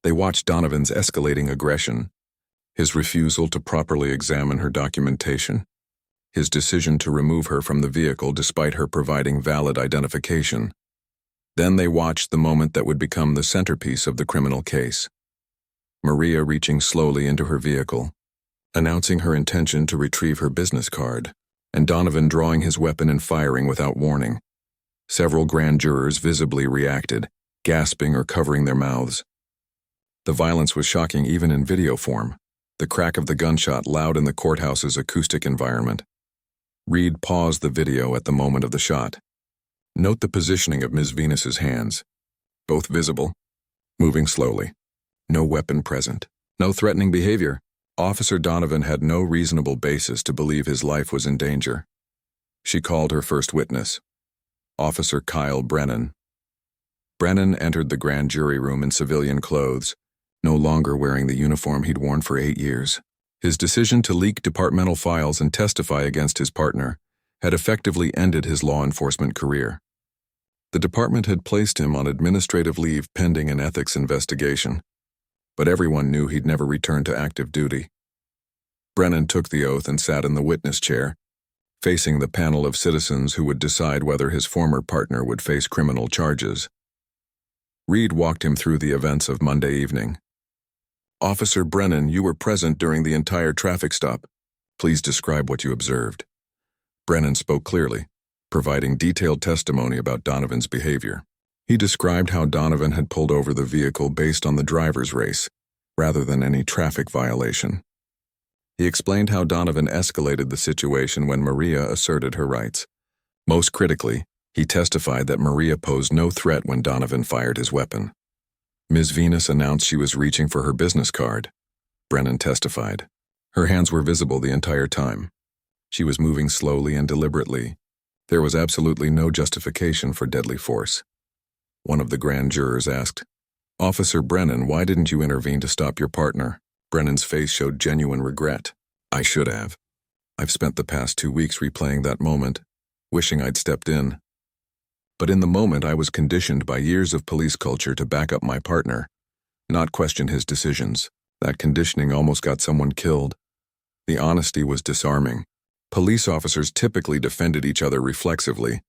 They watched Donovan's escalating aggression, his refusal to properly examine her documentation, his decision to remove her from the vehicle despite her providing valid identification. Then they watched the moment that would become the centerpiece of the criminal case: Maria reaching slowly into her vehicle, announcing her intention to retrieve her business card, and Donovan drawing his weapon and firing without warning. Several grand jurors visibly reacted, gasping or covering their mouths. The violence was shocking even in video form, the crack of the gunshot loud in the courthouse's acoustic environment. Reed paused the video at the moment of the shot. "Note the positioning of Ms. Venus's hands. Both visible, moving slowly. No weapon present. No threatening behavior. Officer Donovan had no reasonable basis to believe his life was in danger." She called her first witness, Officer Kyle Brennan. Brennan entered the grand jury room in civilian clothes, no longer wearing the uniform he'd worn for 8 years. His decision to leak departmental files and testify against his partner had effectively ended his law enforcement career. The department had placed him on administrative leave pending an ethics investigation, but everyone knew he'd never return to active duty. Brennan took the oath and sat in the witness chair, facing the panel of citizens who would decide whether his former partner would face criminal charges. Reed walked him through the events of Monday evening. "Officer Brennan, you were present during the entire traffic stop. Please describe what you observed." Brennan spoke clearly, providing detailed testimony about Donovan's behavior. He described how Donovan had pulled over the vehicle based on the driver's race, rather than any traffic violation. He explained how Donovan escalated the situation when Maria asserted her rights. Most critically, he testified that Maria posed no threat when Donovan fired his weapon. Ms. Venus announced she was reaching for her business card. Brennan testified. Her hands were visible the entire time. She was moving slowly and deliberately. There was absolutely no justification for deadly force. One of the grand jurors asked, "Officer Brennan, why didn't you intervene to stop your partner?" Brennan's face showed genuine regret. "I should have. I've spent the past 2 weeks replaying that moment, wishing I'd stepped in. But in the moment I was conditioned by years of police culture to back up my partner, not question his decisions. That conditioning almost got someone killed." The honesty was disarming. Police officers typically defended each other reflexively,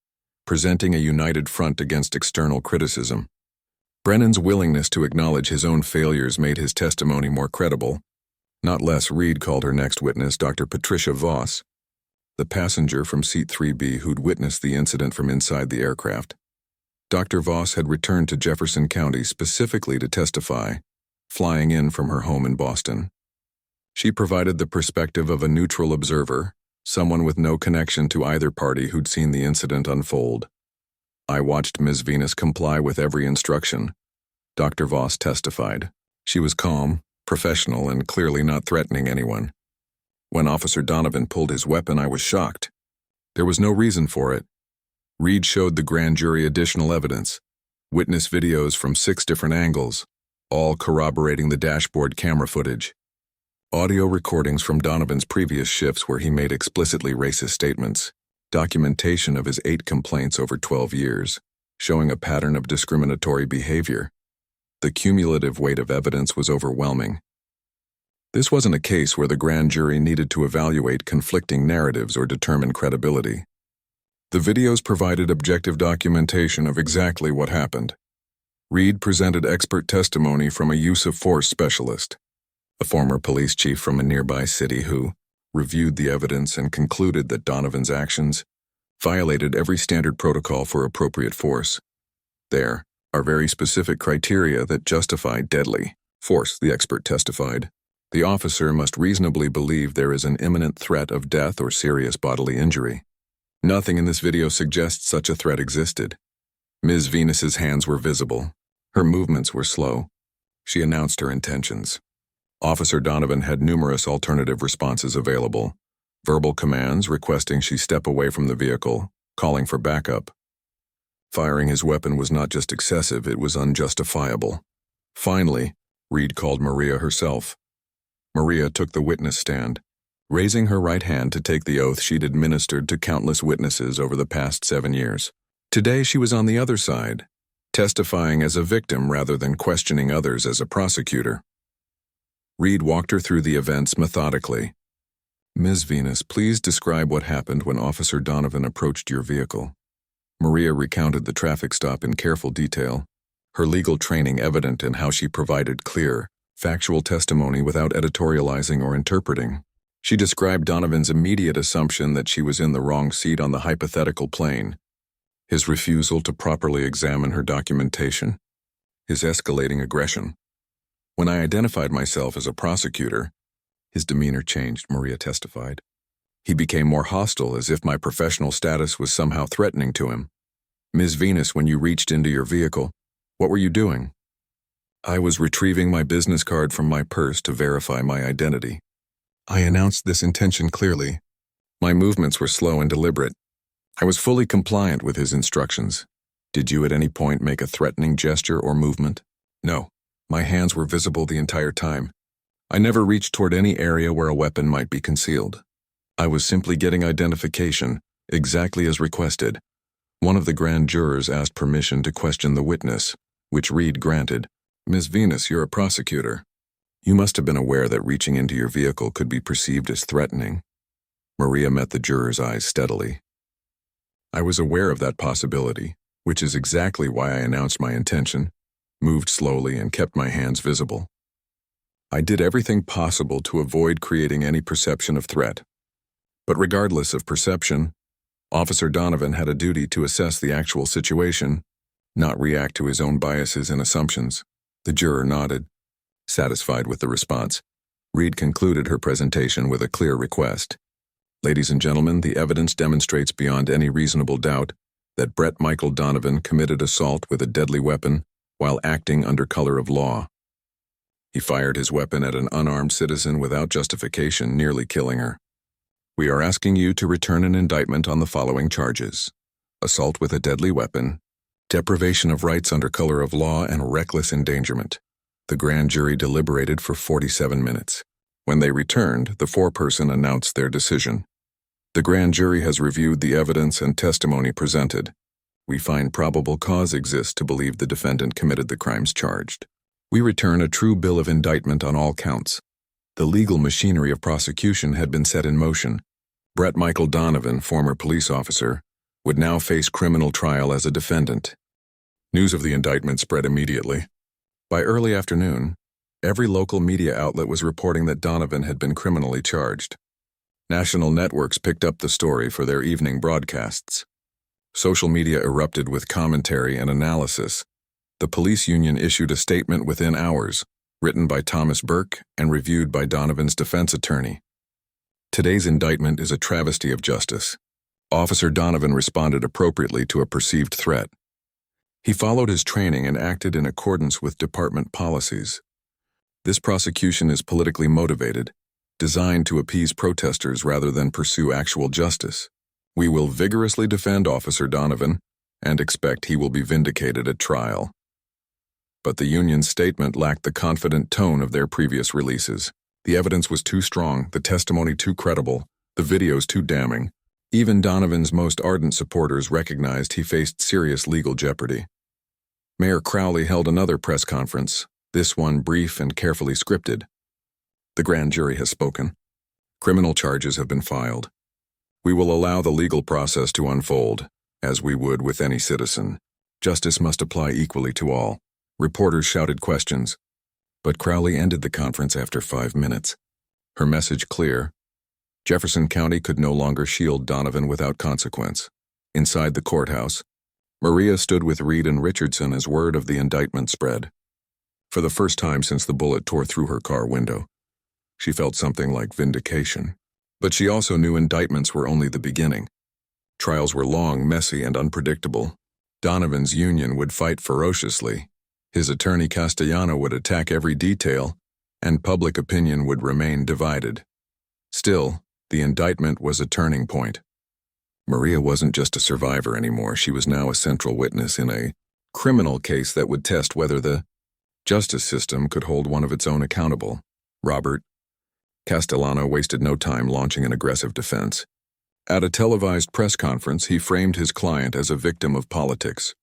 presenting a united front against external criticism. Brennan's willingness to acknowledge his own failures made his testimony more credible. Not less, Reed called her next witness, Dr. Patricia Voss, the passenger from seat 3B who'd witnessed the incident from inside the aircraft. Dr. Voss had returned to Jefferson County specifically to testify, flying in from her home in Boston. She provided the perspective of a neutral observer, someone with no connection to either party who'd seen the incident unfold. "I watched Ms. Venus comply with every instruction," Dr. Voss testified. She was calm, professional, and clearly not threatening anyone. "When Officer Donovan pulled his weapon, I was shocked. There was no reason for it." Reed showed the grand jury additional evidence, witness videos from 6 different angles, all corroborating the dashboard camera footage. Audio recordings from Donovan's previous shifts where he made explicitly racist statements, documentation of his 8 complaints over 12 years, showing a pattern of discriminatory behavior. The cumulative weight of evidence was overwhelming. This wasn't a case where the grand jury needed to evaluate conflicting narratives or determine credibility. The videos provided objective documentation of exactly what happened. Reed presented expert testimony from a use-of-force specialist, a former police chief from a nearby city who reviewed the evidence and concluded that Donovan's actions violated every standard protocol for appropriate force. There are very specific criteria that justify deadly force, the expert testified. The officer must reasonably believe there is an imminent threat of death or serious bodily injury. Nothing in this video suggests such a threat existed. Ms. Venus's hands were visible. Her movements were slow. She announced her intentions. Officer Donovan had numerous alternative responses available. Verbal commands requesting she step away from the vehicle, calling for backup. Firing his weapon was not just excessive, it was unjustifiable. Finally, Reed called Maria herself. Maria took the witness stand, raising her right hand to take the oath she'd administered to countless witnesses over the past 7 years. Today she was on the other side, testifying as a victim rather than questioning others as a prosecutor. Reed walked her through the events methodically. "Ms. Venus, please describe what happened when Officer Donovan approached your vehicle." Maria recounted the traffic stop in careful detail, her legal training evident in how she provided clear, factual testimony without editorializing or interpreting. She described Donovan's immediate assumption that she was in the wrong seat on the hypothetical plane, his refusal to properly examine her documentation, his escalating aggression. "When I identified myself as a prosecutor, his demeanor changed," Maria testified. "He became more hostile, as if my professional status was somehow threatening to him. Ms. Venus, when you reached into your vehicle, what were you doing?" "I was retrieving my business card from my purse to verify my identity. I announced this intention clearly. My movements were slow and deliberate. I was fully compliant with his instructions. Did you at any point make a threatening gesture or movement?" "No. My hands were visible the entire time. I never reached toward any area where a weapon might be concealed. I was simply getting identification, exactly as requested." One of the grand jurors asked permission to question the witness, which Reed granted. "Ms. Venus, you're a prosecutor. You must have been aware that reaching into your vehicle could be perceived as threatening." Maria met the juror's eyes steadily. "I was aware of that possibility, which is exactly why I announced my intention, moved slowly, and kept my hands visible. I did everything possible to avoid creating any perception of threat. But regardless of perception, Officer Donovan had a duty to assess the actual situation, not react to his own biases and assumptions." The juror nodded, satisfied with the response. Reed concluded her presentation with a clear request. "Ladies and gentlemen, the evidence demonstrates beyond any reasonable doubt that Brett Michael Donovan committed assault with a deadly weapon while acting under color of law. He fired his weapon at an unarmed citizen without justification, nearly killing her. We are asking you to return an indictment on the following charges: assault with a deadly weapon, deprivation of rights under color of law, and reckless endangerment." The grand jury deliberated for 47 minutes. When they returned, the foreperson announced their decision. "The grand jury has reviewed the evidence and testimony presented. We find probable cause exists to believe the defendant committed the crimes charged. We return a true bill of indictment on all counts." The legal machinery of prosecution had been set in motion. Brett Michael Donovan, former police officer, would now face criminal trial as a defendant. News of the indictment spread immediately. By early afternoon, every local media outlet was reporting that Donovan had been criminally charged. National networks picked up the story for their evening broadcasts. Social media erupted with commentary and analysis. The police union issued a statement within hours, written by Thomas Burke and reviewed by Donovan's defense attorney. Today's indictment is a travesty of justice. Officer Donovan responded appropriately to a perceived threat. He followed his training and acted in accordance with department policies. This prosecution is politically motivated, designed to appease protesters rather than pursue actual justice. We will vigorously defend Officer Donovan and expect he will be vindicated at trial. But the union's statement lacked the confident tone of their previous releases. The evidence was too strong, the testimony too credible, the videos too damning. Even Donovan's most ardent supporters recognized he faced serious legal jeopardy. Mayor Crowley held another press conference, this one brief and carefully scripted. The grand jury has spoken. Criminal charges have been filed. We will allow the legal process to unfold, as we would with any citizen. Justice must apply equally to all. Reporters shouted questions, but Crowley ended the conference after 5 minutes. Her message clear. Jefferson County could no longer shield Donovan without consequence. Inside the courthouse, Maria stood with Reed and Richardson as word of the indictment spread. For the first time since the bullet tore through her car window, she felt something like vindication. But she also knew indictments were only the beginning. Trials were long, messy, and unpredictable. Donovan's union would fight ferociously. His attorney Castellano would attack every detail, and public opinion would remain divided. Still, the indictment was a turning point. Maria wasn't just a survivor anymore. She was now a central witness in a criminal case that would test whether the justice system could hold one of its own accountable. Robert Castellano wasted no time launching an aggressive defense. At a televised press conference, he framed his client as a victim of politics.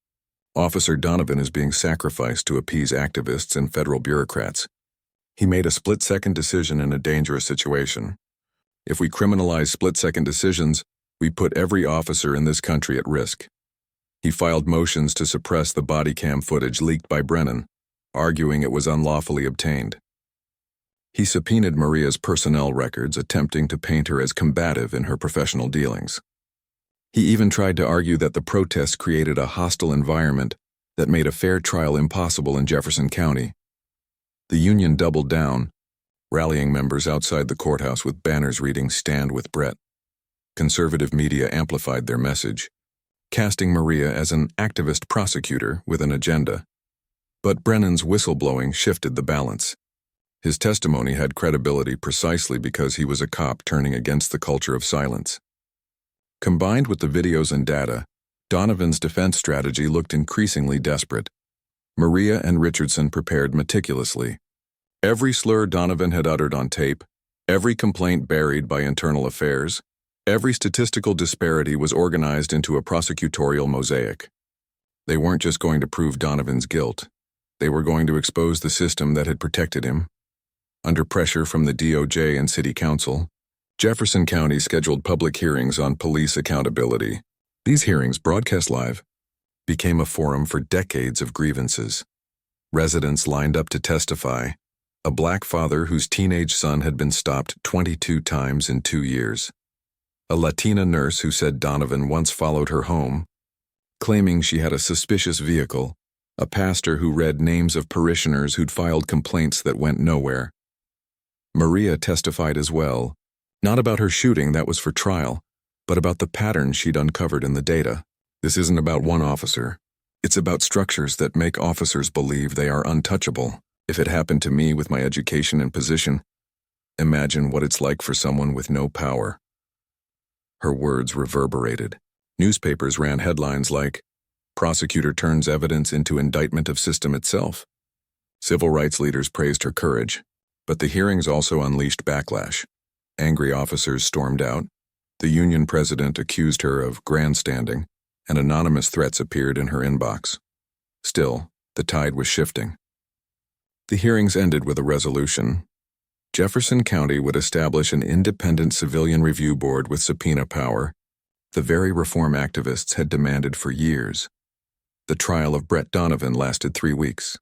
Officer Donovan is being sacrificed to appease activists and federal bureaucrats. He made a split-second decision in a dangerous situation. If we criminalize split-second decisions, we put every officer in this country at risk. He filed motions to suppress the body cam footage leaked by Brennan, arguing it was unlawfully obtained. He subpoenaed Maria's personnel records, attempting to paint her as combative in her professional dealings. He even tried to argue that the protests created a hostile environment that made a fair trial impossible in Jefferson County. The union doubled down, rallying members outside the courthouse with banners reading "Stand with Brett." Conservative media amplified their message, casting Maria as an activist prosecutor with an agenda. But Brennan's whistleblowing shifted the balance. His testimony had credibility precisely because he was a cop turning against the culture of silence. Combined with the videos and data, Donovan's defense strategy looked increasingly desperate. Maria and Richardson prepared meticulously. Every slur Donovan had uttered on tape, every complaint buried by internal affairs, every statistical disparity was organized into a prosecutorial mosaic. They weren't just going to prove Donovan's guilt. They were going to expose the system that had protected him. Under pressure from the DOJ and City Council, Jefferson County scheduled public hearings on police accountability. These hearings, broadcast live, became a forum for decades of grievances. Residents lined up to testify. A black father whose teenage son had been stopped 22 times in 2 years. A Latina nurse who said Donovan once followed her home, claiming she had a suspicious vehicle. A pastor who read names of parishioners who'd filed complaints that went nowhere. Maria testified as well. Not about her shooting, that was for trial, but about the patterns she'd uncovered in the data. This isn't about one officer. It's about structures that make officers believe they are untouchable. If it happened to me with my education and position, imagine what it's like for someone with no power. Her words reverberated. Newspapers ran headlines like, "Prosecutor turns evidence into indictment of system itself." Civil rights leaders praised her courage, but the hearings also unleashed backlash. Angry officers stormed out. The union president accused her of grandstanding, and anonymous threats appeared in her inbox. Still, the tide was shifting. The hearings ended with a resolution. Jefferson County would establish an independent civilian review board with subpoena power, the very reform activists had demanded for years. The trial of Brett Donovan lasted 3 weeks.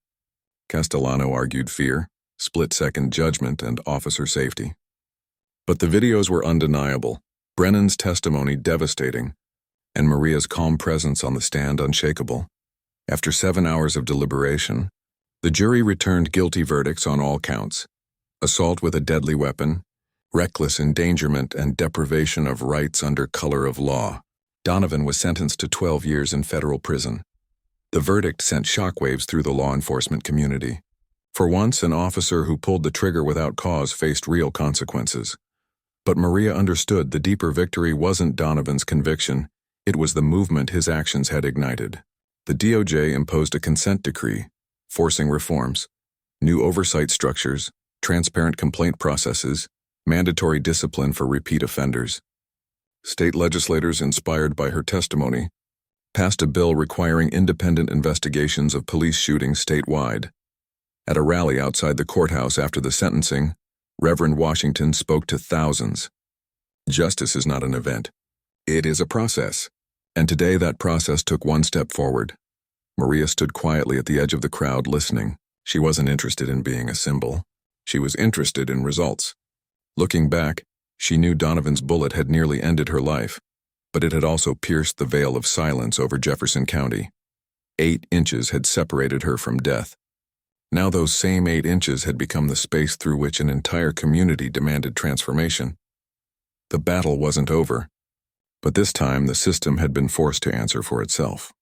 Castellano argued fear, split-second judgment, and officer safety. But the videos were undeniable, Brennan's testimony devastating, and Maria's calm presence on the stand unshakable. After 7 hours of deliberation, the jury returned guilty verdicts on all counts: assault with a deadly weapon, reckless endangerment, and deprivation of rights under color of law. Donovan was sentenced to 12 years in federal prison. The verdict sent shockwaves through the law enforcement community. For once, an officer who pulled the trigger without cause faced real consequences. But Maria understood the deeper victory wasn't Donovan's conviction, it was the movement his actions had ignited. The DOJ imposed a consent decree, forcing reforms, new oversight structures, transparent complaint processes, mandatory discipline for repeat offenders. State legislators, inspired by her testimony, passed a bill requiring independent investigations of police shootings statewide. At a rally outside the courthouse after the sentencing, Reverend Washington spoke to thousands. Justice is not an event. It is a process. And today that process took one step forward. Maria stood quietly at the edge of the crowd listening. She wasn't interested in being a symbol. She was interested in results. Looking back, she knew Donovan's bullet had nearly ended her life, but it had also pierced the veil of silence over Jefferson County. 8 inches had separated her from death. Now those same 8 inches had become the space through which an entire community demanded transformation. The battle wasn't over, but this time the system had been forced to answer for itself.